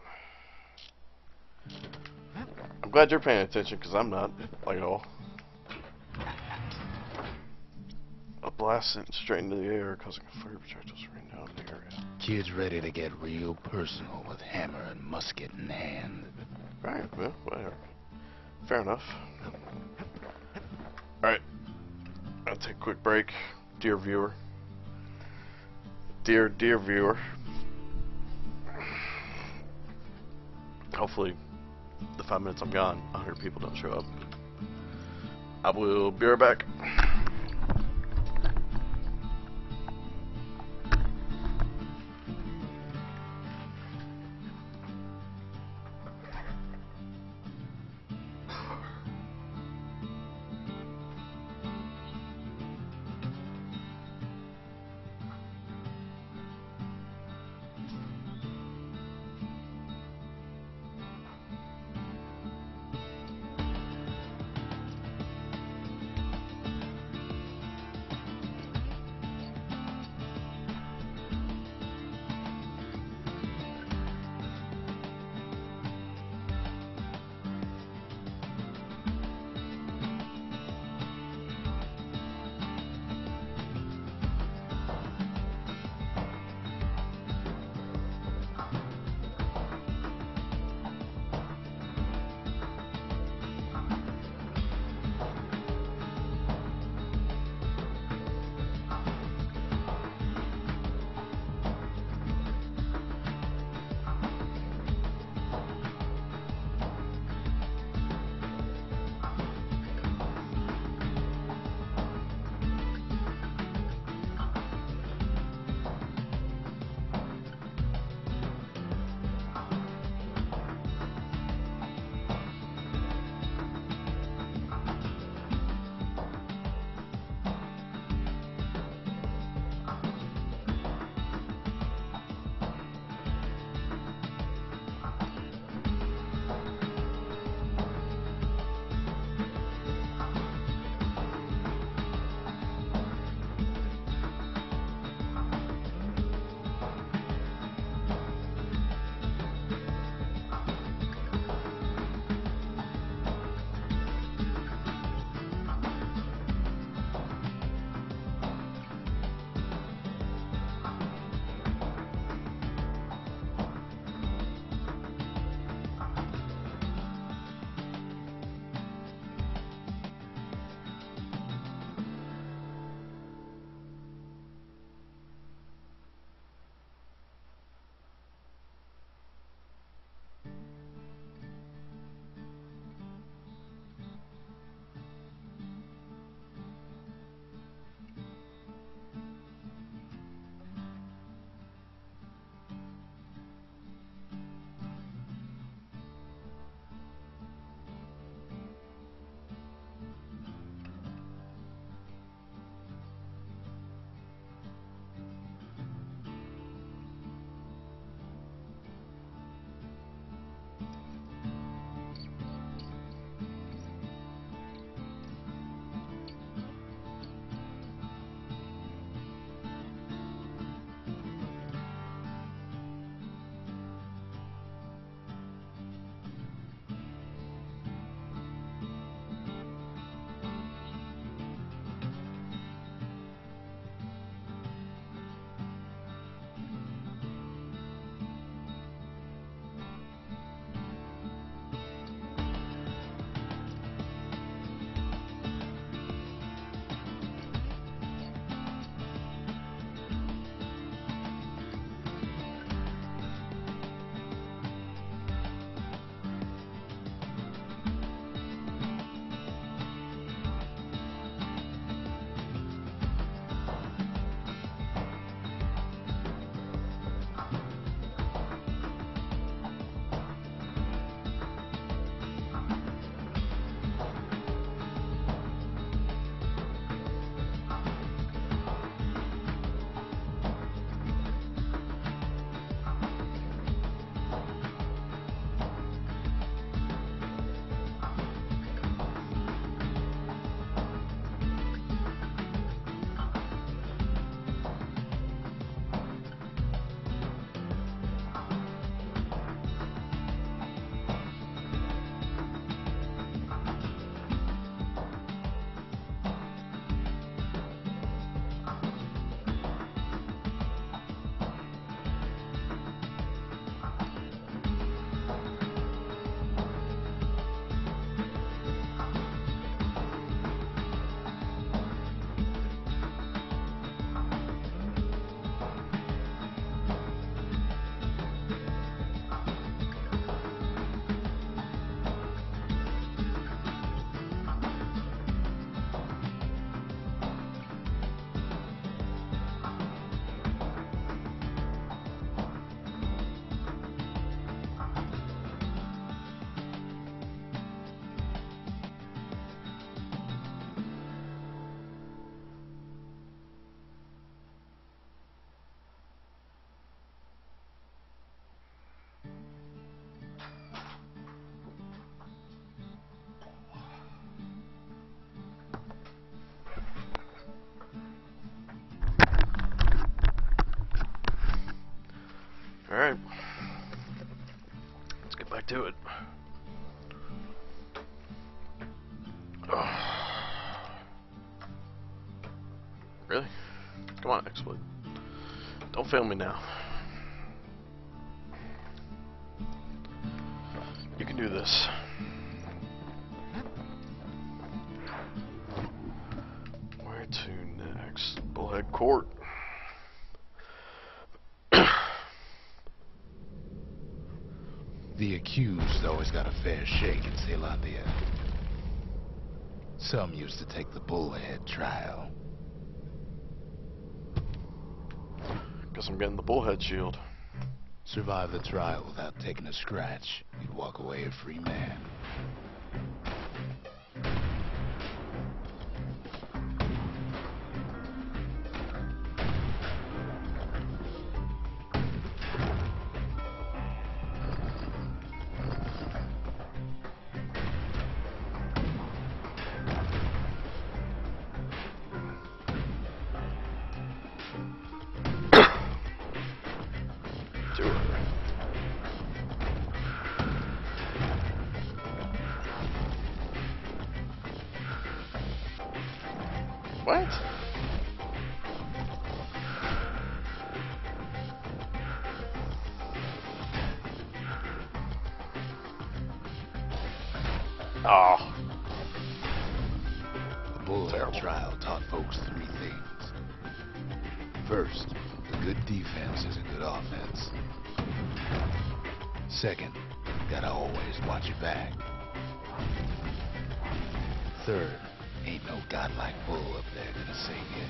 I'm glad you're paying attention, because I'm not, like, at all. A blast sent straight into the air, causing a fire projectiles rain down the area. Kids ready to get real personal with hammer and musket in hand. Right, well, whatever. Fair enough. Alright. I'll take a quick break, dear viewer. Dear viewer. Hopefully the 5 minutes I'm gone, 100 people don't show up. I will be right back. do it. Really? Come on, exploit. Don't fail me now. You can do this. Where to next? Bullhead Court. The accused always got a fair shake in Zealandia. Some used to take the bullhead trial. Guess I'm getting the bullhead shield. Survive the trial without taking a scratch, you'd walk away a free man. Do it. What? Oh. The bullhead trial taught folks three things. First, a good defense is a good offense. Second, gotta always watch your back. Third, ain't no godlike bull up there gonna save you.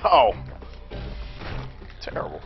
Oh. Terrible.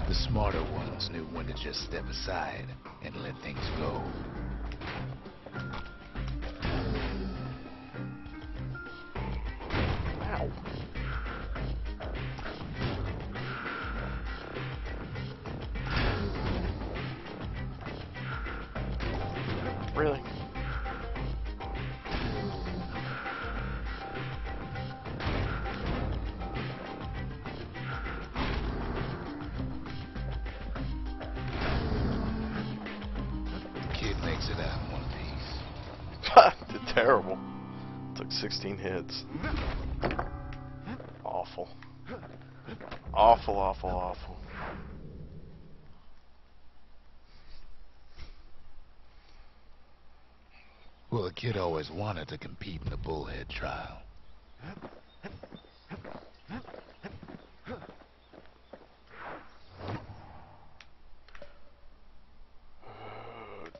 The smarter ones knew when to just step aside and let things go. Wow. Really? Kid makes it out in one piece. Did terrible. Took 16 hits. Awful. Awful, awful, awful. Well, the kid always wanted to compete in the bullhead trial.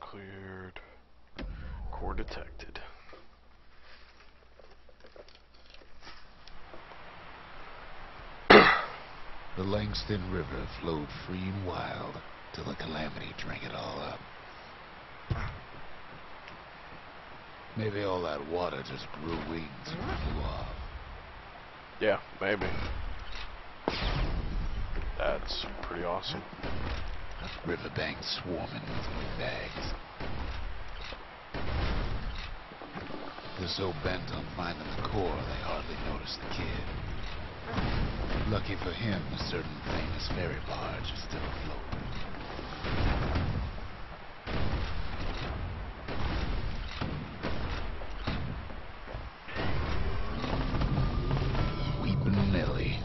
Cleared. Core detected. The Langston River flowed free and wild till the calamity drank it all up. Maybe all that water just grew wings and flew off. Yeah, maybe. That's pretty awesome. Riverbanks swarming with windbags. They're so bent on finding the core, they hardly notice the kid. Lucky for him, a certain famous ferry barge is still afloat. Nellie.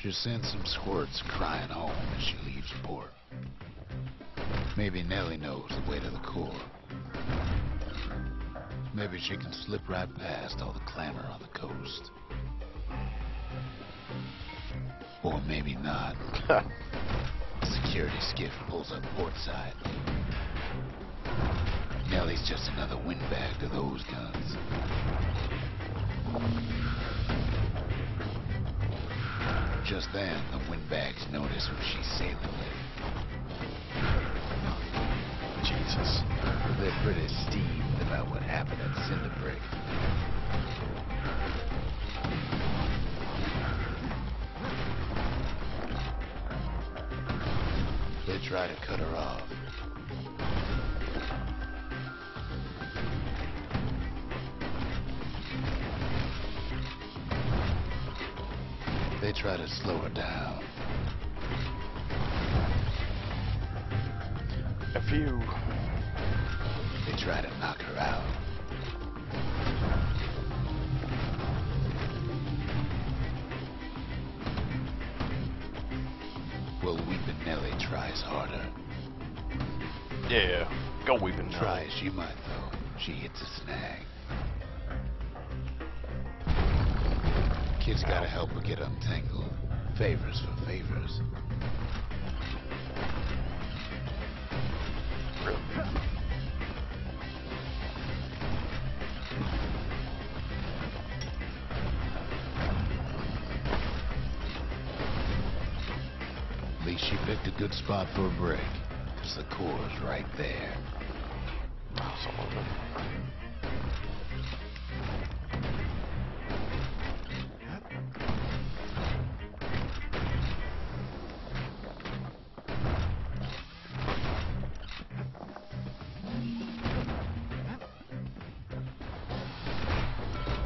She'll send some squirts crying home as she leaves port. Maybe Nellie knows the way to the core. Maybe she can slip right past all the clamor on the coast. Or maybe not. A security skiff pulls up portside. Nellie's just another windbag to those guns. Just then, the windbags notice who she's sailing with. Jesus. They're pretty steamed about what happened at Cinderbrick. They try to cut her off. They try to slow her down. A few. They try to knock her out. Well, Weepin' Nellie tries harder. Yeah, go Weepin' Nellie. Try as she might, though, she hits a snag. Kid's gotta help her get untangled. Favors for favors. At least she picked a good spot for a break, 'cause the core's right there. Oh, some of them.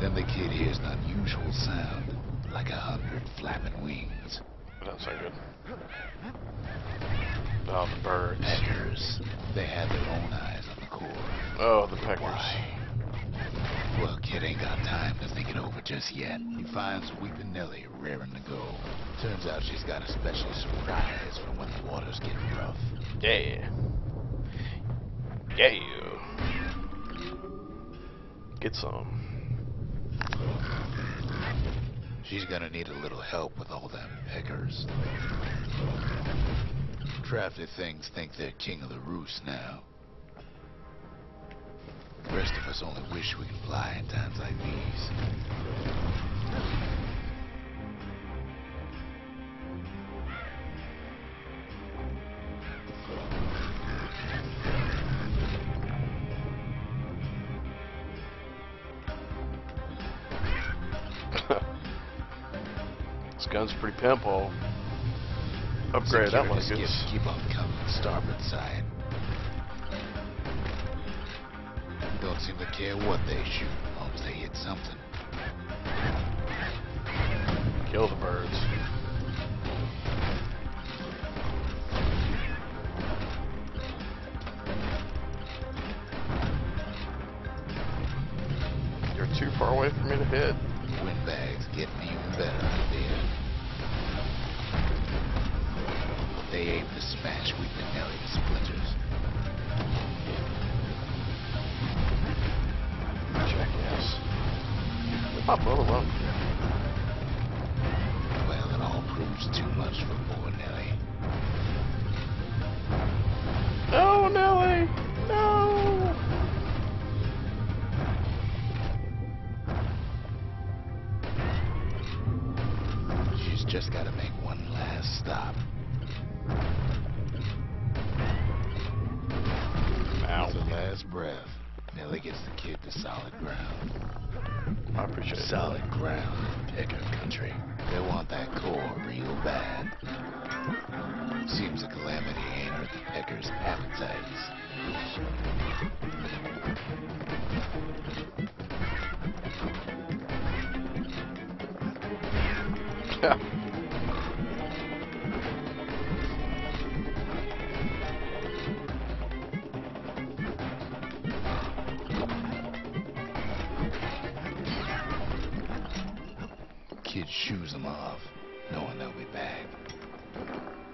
Then the kid hears an unusual sound, like 100 flapping wings. That sounds good. Oh, the birds. Peckers. They have their own eyes on the core. Oh, the peckers. Why? Well, kid ain't got time to think it over just yet. He finds Weepin' Nellie raring to go. Turns out she's got a special surprise for when the waters get rough. Yeah. Yeah. Get some. She's gonna need a little help with all them peckers. Crafty things think they're king of the roost now. The rest of us only wish we could fly in times like these. This gun's pretty pimple. Upgrade that one. Security skiffs keep on coming starboard side. Don't seem to care what they shoot, as long as they hit something. Kill the birds. You're too far away for me to hit. Windbags getting even better out there. They aim to smash Weepin' Nellie to splinters. Jackass. My brother run. Well, it all proves too much for poor Nellie. No, Nellie! No! She's just got to make one last stop. Ow. With the last breath, Nellie gets the kid to solid ground. I appreciate it. Solid ground in Pecker country. They want that core real bad. Seems the calamity ain't hurt the Peckers' appetites. Kid shoos them off, knowing they'll be back.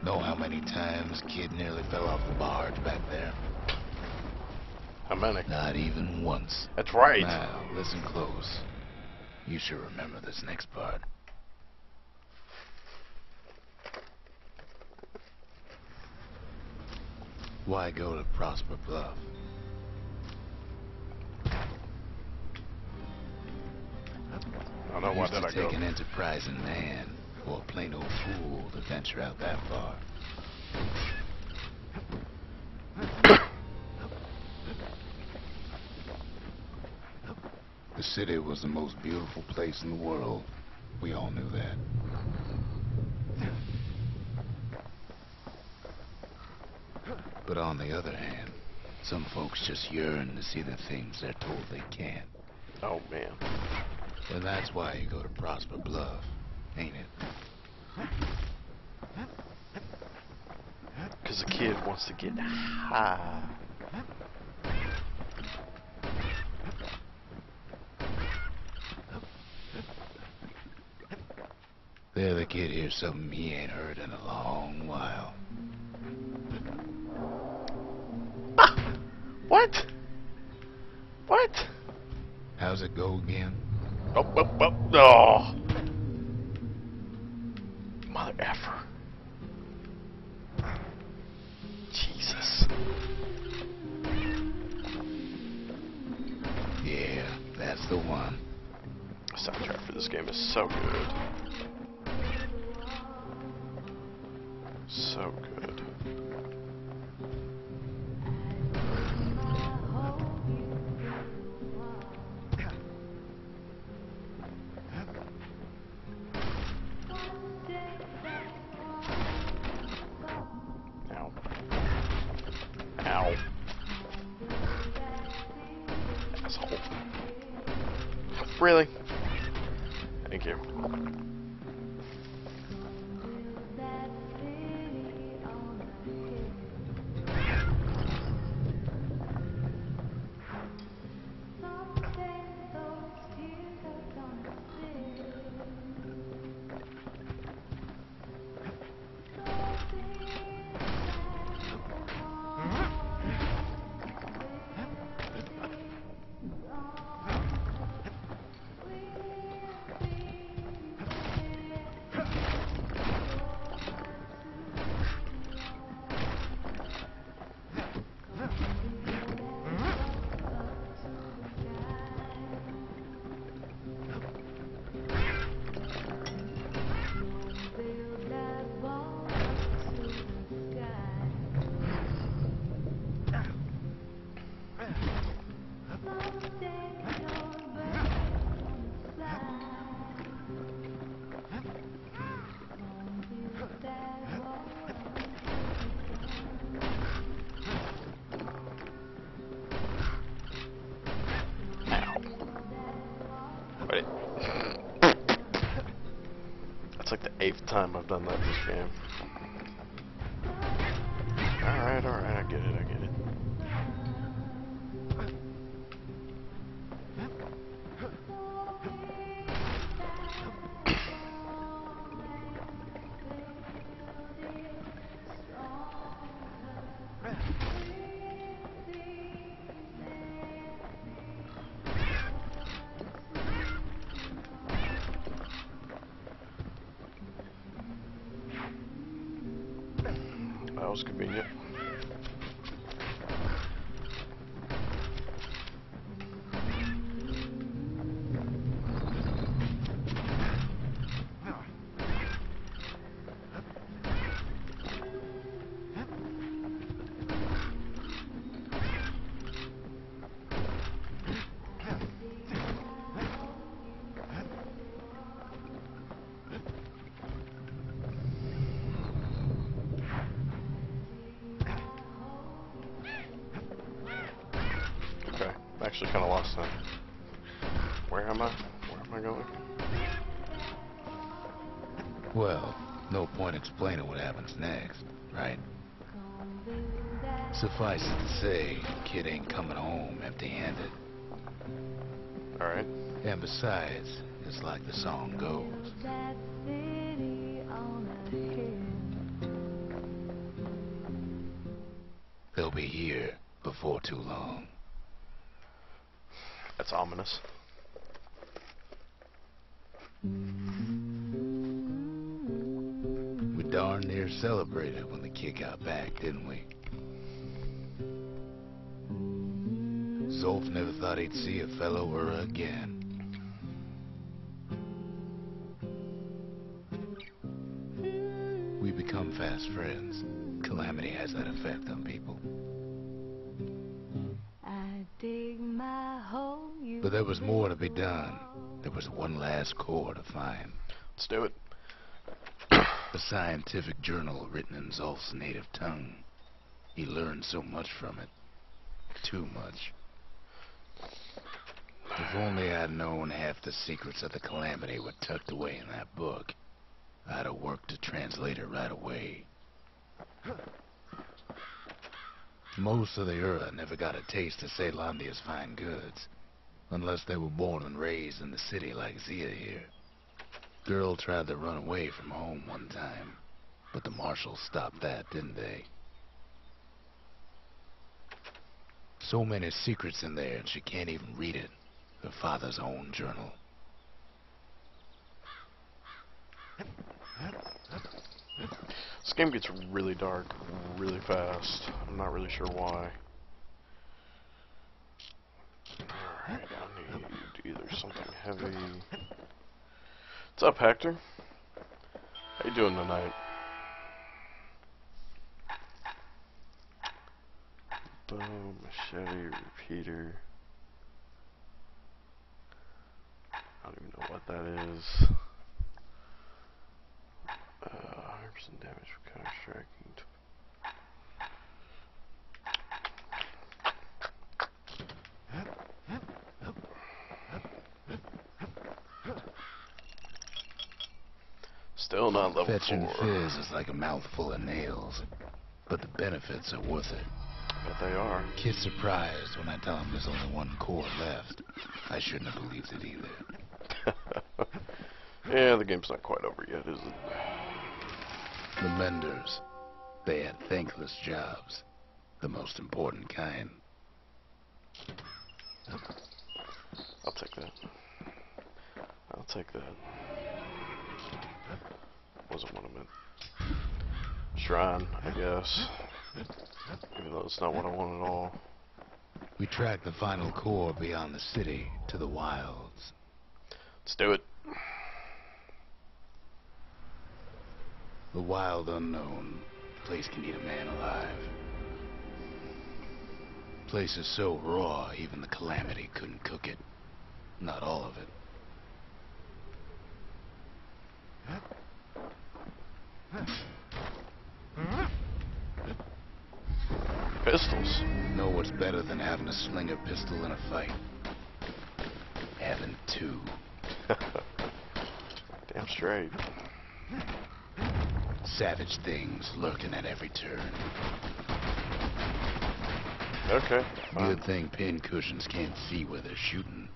Know how many times Kid nearly fell off the barge back there? How many? Not even once. That's right. Now, listen close. You should remember this next part. Why go to Prosper Bluff? I don't know, why Used did to I go? take an enterprising man or a plain old fool to venture out that far. The city was the most beautiful place in the world. We all knew that. But on the other hand, some folks just yearn to see the things they're told they can't. Oh, man. And that's why you go to Prosper Bluff, ain't it? Because the kid wants to get high. There the kid hears something he ain't heard in a long while. Ah! What? What? How's it go again? Oh, oh, oh, oh. Mother effer. Jesus. Yeah, that's the one. The soundtrack for this game is so good. So good. Ow. Ow. Asshole. Really? Thank you. Wait. That's like the 8th time I've done that in this game. Alright, I get it, I get it. That was convenient. Okay, I'm actually kind of lost now. Where am I? Where am I going? Well, no point explaining what happens next, right? Suffice it to say, kid ain't coming home empty-handed. Alright. And besides, It's like the song goes. That city on a hill. They'll be here before too long. That's ominous. We darn near celebrated when the kid got back, didn't we? Zolf never thought he'd see a fellow or again. We become fast friends. Calamity has that effect on people. I dig my hole, you But there was more to be done. There was one last core to find. Let's do it. A scientific journal written in Zolf's native tongue. He learned so much from it. Too much. If only I'd known half the secrets of the Calamity were tucked away in that book, I'd have worked to translate it right away. Most of the Ura never got a taste of Caelondia's fine goods, unless they were born and raised in the city like Zia here. Girl tried to run away from home one time, but the marshals stopped that, didn't they? So many secrets in there, and she can't even read it. Her father's own journal. This game gets really dark really fast. I'm not really sure why. Alright, I need either something heavy. What's up, Hector? How you doing tonight? Bow, machete, repeater. I don't even know what that is. 100% damage for counter striking. Still not level Fetching 4. fizz is like a mouthful of nails, but the benefits are worth it. But they are. Kid's surprised when I tell him there's only one core left. I shouldn't have believed it either. Yeah, the game's not quite over yet, is it? The menders, they had thankless jobs, the most important kind. I'll take that. I'll take that. Wasn't what I meant. Shrine, I guess. Even though it's not what I want at all. We tracked the final core beyond the city to the wilds. Let's do it. The wild unknown. Place can eat a man alive. Place is so raw, even the Calamity couldn't cook it. Not all of it. Pistols. Know what's better than having to sling a pistol in a fight? Having two. Damn straight. Savage things lurking at every turn. Okay. Fine. Good thing pin cushions can't see where they're shooting.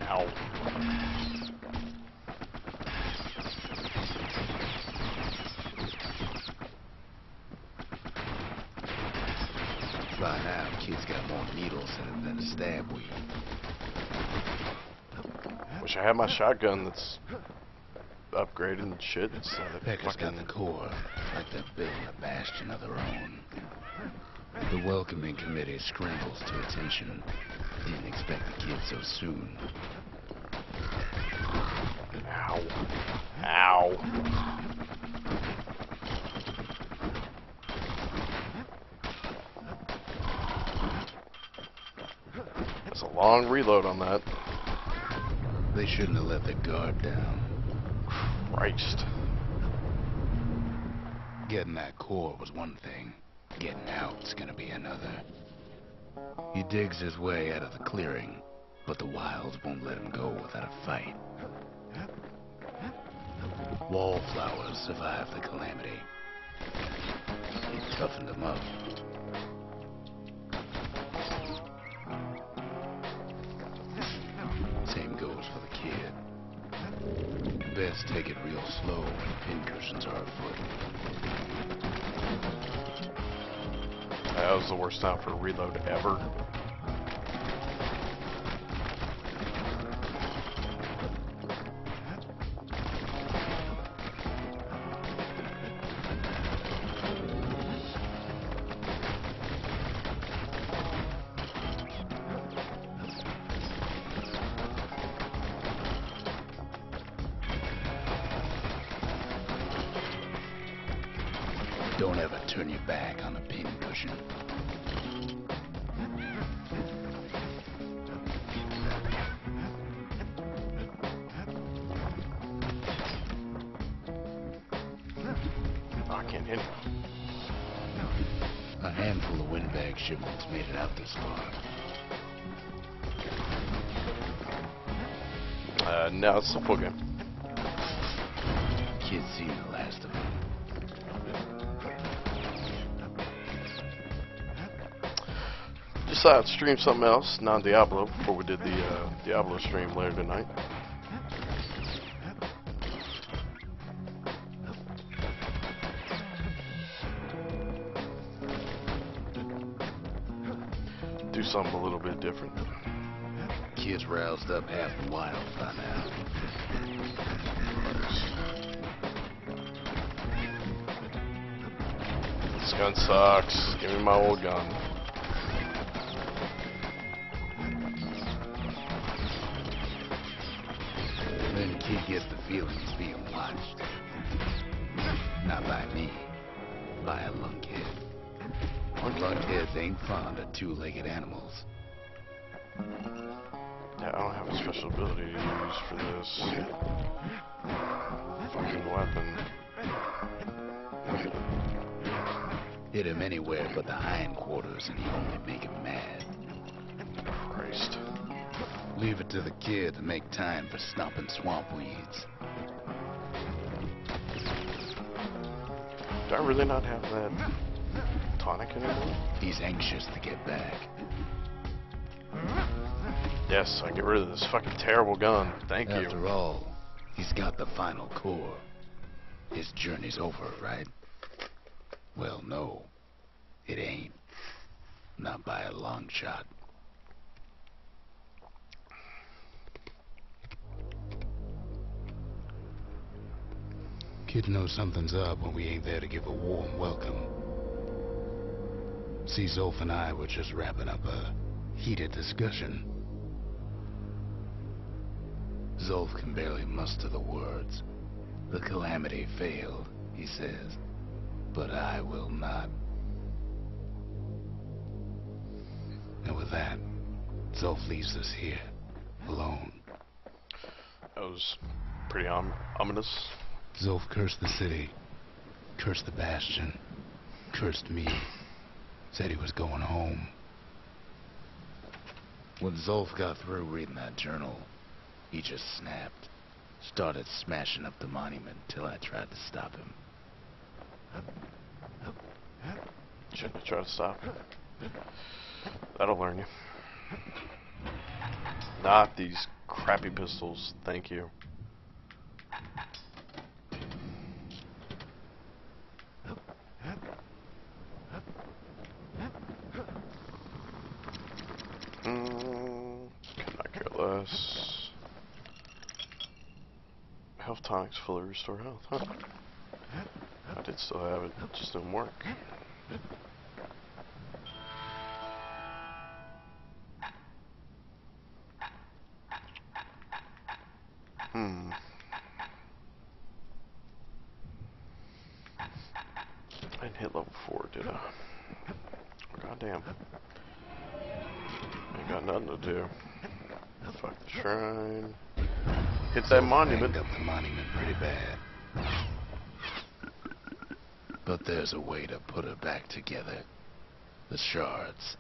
Ow. By now, kid's got more needles in it than a stab weed. Wish I had my shotgun that's upgraded and shit. It's Pecker's got the core, like they're building a bastion of their own. The welcoming committee scrambles to attention. Didn't expect the kid so soon. Ow. Ow. That's a long reload on that. They shouldn't have let their guard down. Christ. Getting that core was one thing. Getting out's gonna be another. He digs his way out of the clearing, but the wilds won't let him go without a fight. Wallflowers survived the Calamity. He toughened them up. best take it real slow when pincushions are afoot. That was the worst time for a reload ever. Don't ever turn your back on a pincushion. I can't hit him. A handful of windbag shipments made it out this far. No, it's a full game. Kids seen the last of them. Decided to stream something else, non-Diablo, before we did the Diablo stream later tonight. Do something a little bit different. Kids roused up half the wild by now. This gun sucks. Give me my old gun. Then kid gets the feeling he's being watched. Not by me, by a lunkhead. Lunkheads ain't fond of two-legged animals. Yeah, I don't have a special ability to use for this fucking weapon. Hit him anywhere but the hindquarters and you only make him mad. Christ. Leave it to the kid to make time for stomping swamp weeds. Do I really not have that tonic anymore? He's anxious to get back. Yes, I get rid of this fucking terrible gun. Thank you. After all, he's got the final core. His journey's over, right? Well, no, it ain't. Not by a long shot. Kid knows something's up when we ain't there to give a warm welcome. See, Zolf and I were just wrapping up a heated discussion. Zolf can barely muster the words. The calamity failed, he says, but I will not. And with that, Zolf leaves us here, alone. That was pretty ominous. Zolf cursed the city, cursed the Bastion, cursed me, said he was going home. When Zolf got through reading that journal, he just snapped, started smashing up the monument till I tried to stop him. Shouldn't have tried to stop him. That'll learn you. Not these crappy pistols, thank you. Could not care less. Health tonics fully restore health, huh? I did still have it, it just didn't work. I didn't hit level 4, did I? Goddamn. Ain't got nothing to do. Fuck the shrine. Hit that monument. Banged up the monument pretty bad. But there's a way to put her back together. The shards.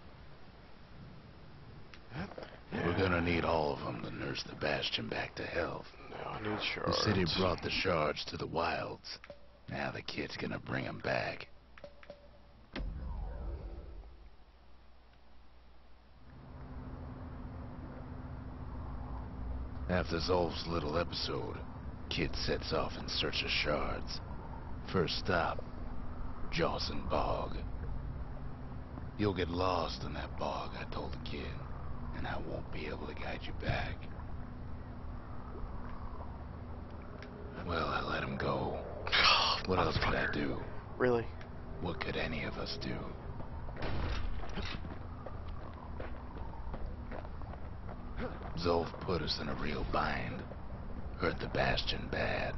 Yeah. We're gonna need all of them to nurse the Bastion back to health. Now I need shards. The city brought the shards to the wilds. Now the kid's gonna bring them back. After Zolf's little episode, Kid sets off in search of shards. First stop, Jawson Bog. You'll get lost in that bog, I told the kid, and I won't be able to guide you back. Well, I let him go. What else could I do? Really? What could any of us do? Zolf put us in a real bind. Hurt the Bastion bad.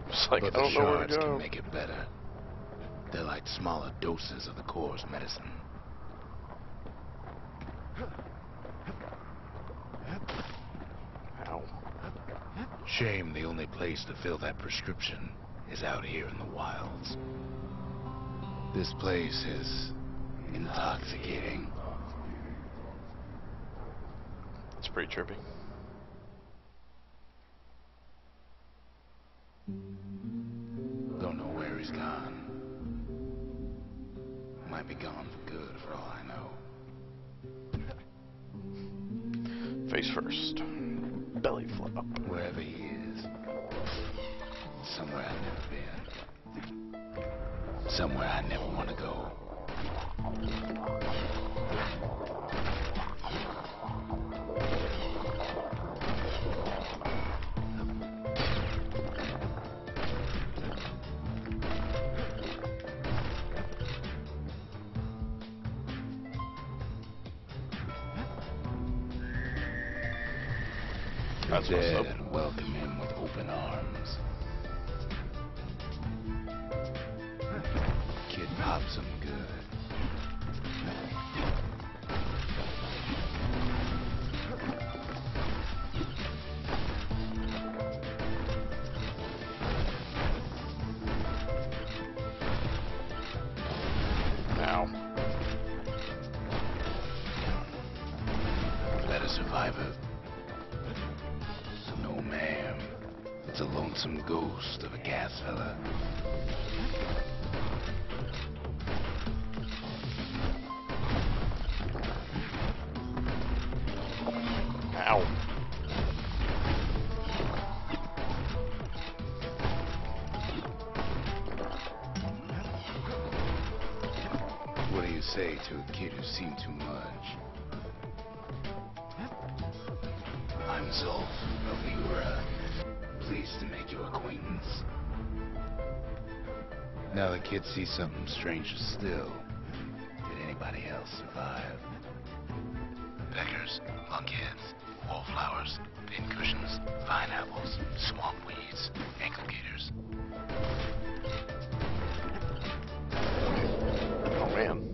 It's like, But I the don't know where to shards go. can make it better. They're like smaller doses of the core's medicine. Ow. Shame the only place to fill that prescription is out here in the wilds. This place is intoxicating. It's pretty trippy. Don't know where he's gone. Might be gone for good for all I know. Face first. Belly flop. Wherever he is. Somewhere I've never been. Somewhere I never want to go. That's what's Dead up. and welcome him with open arms. Kid pops him good. Ow. Better survivor. No, ma'am. It's a lonesome ghost of a gas fella. Ow. What do you say to a kid who's seen too much? I'm Zolf of Ura. Pleased to make your acquaintance. Now the kid sees something stranger still. Did anybody else survive? Peckers, lunkheads, wallflowers, pincushions, vine apples, swamp weeds, ankle gators. Oh man.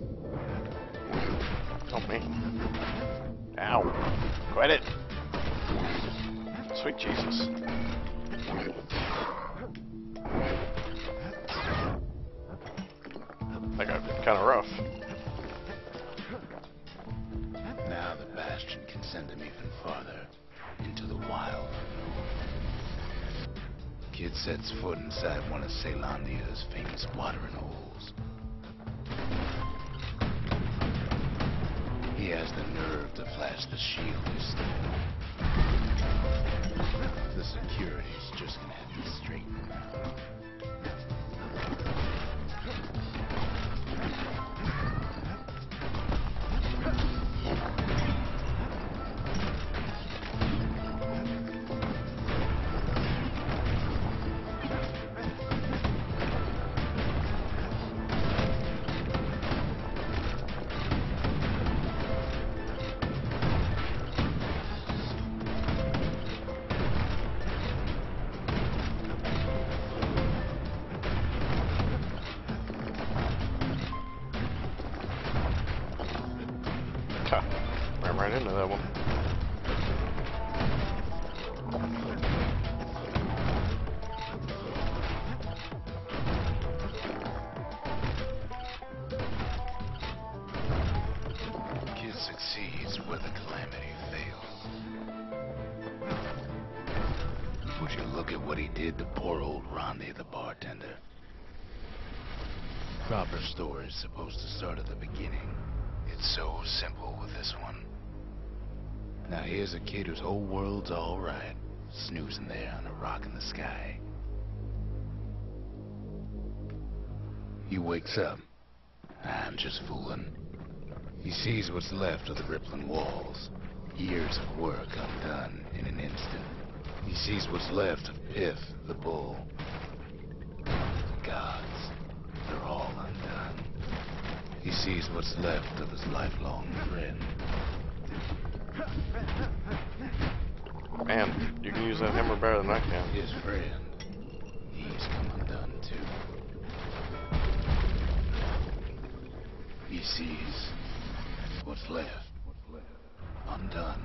Oh man. Ow. Quit it. Sweet Jesus. That got kind of rough. Now the Bastion can send him even farther, into the wild. Kid sets foot inside one of Caelandia's famous watering holes. He has the nerve to flash the shield he stole. The security's just gonna have to straighten him out. Ran right into that one. Kid succeeds where the calamity fails. Would you look at what he did to poor old Rondi the bartender? proper story is supposed to start at the beginning. It's so simple with this one. Now here's a kid whose whole world's alright, snoozing there on a rock in the sky. He wakes up. I'm just fooling. He sees what's left of the rippling walls. Years of work undone in an instant. He sees what's left of Pith, the bull. The gods, they're all undone. He sees what's left of his lifelong friend. Man, you can use that hammer better than I can. His friend, he's come undone too. He sees what's left undone.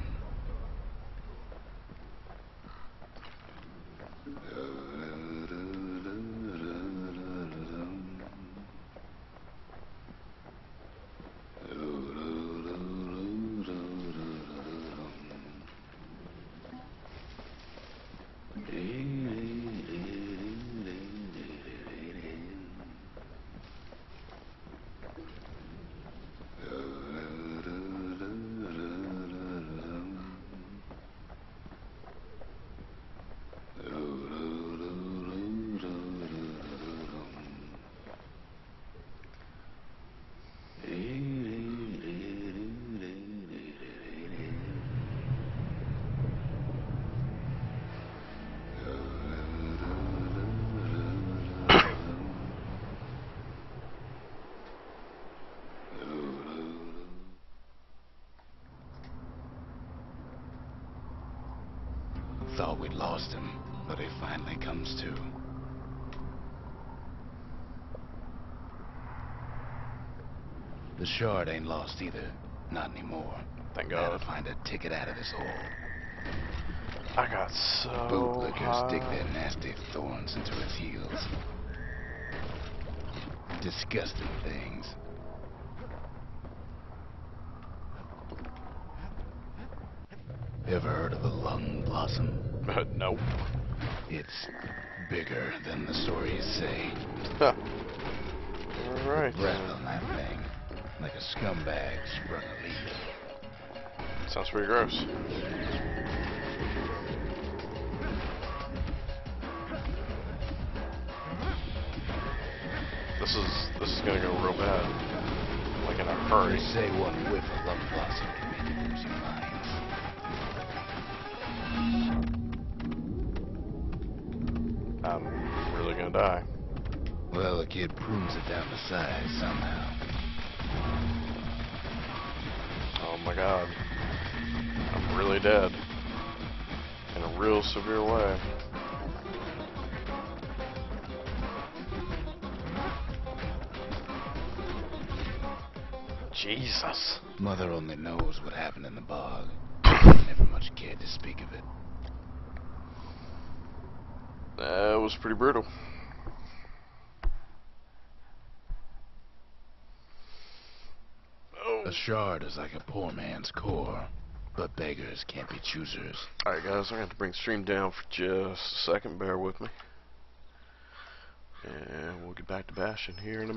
Thought we'd lost him, but he finally comes to. The shard ain't lost either. Not anymore. Thank Gotta God. find a ticket out of this hole. I got so Bootlickers dig high. their nasty thorns into his heels. Disgusting things. Ever heard of the lung blossom? Nope. It's bigger than the stories say. Alright. Breath on that thing, like a scumbag sprung a leak. Sounds pretty gross. This is gonna go real bad. Like in a They hurry. say one whiff of lung blossom can make you lose your minds. I'm really gonna die. Well, the kid prunes it down to size somehow. Oh my God. I'm really dead. In a real severe way. Jesus. Mother only knows what happened in the bog. Never much cared to speak of it. That was pretty brutal. Oh. A shard is like a poor man's core, but beggars can't be choosers. Alright guys, I'm gonna have to bring the stream down for just a second. Bear with me. And we'll get back to Bastion here in a minute.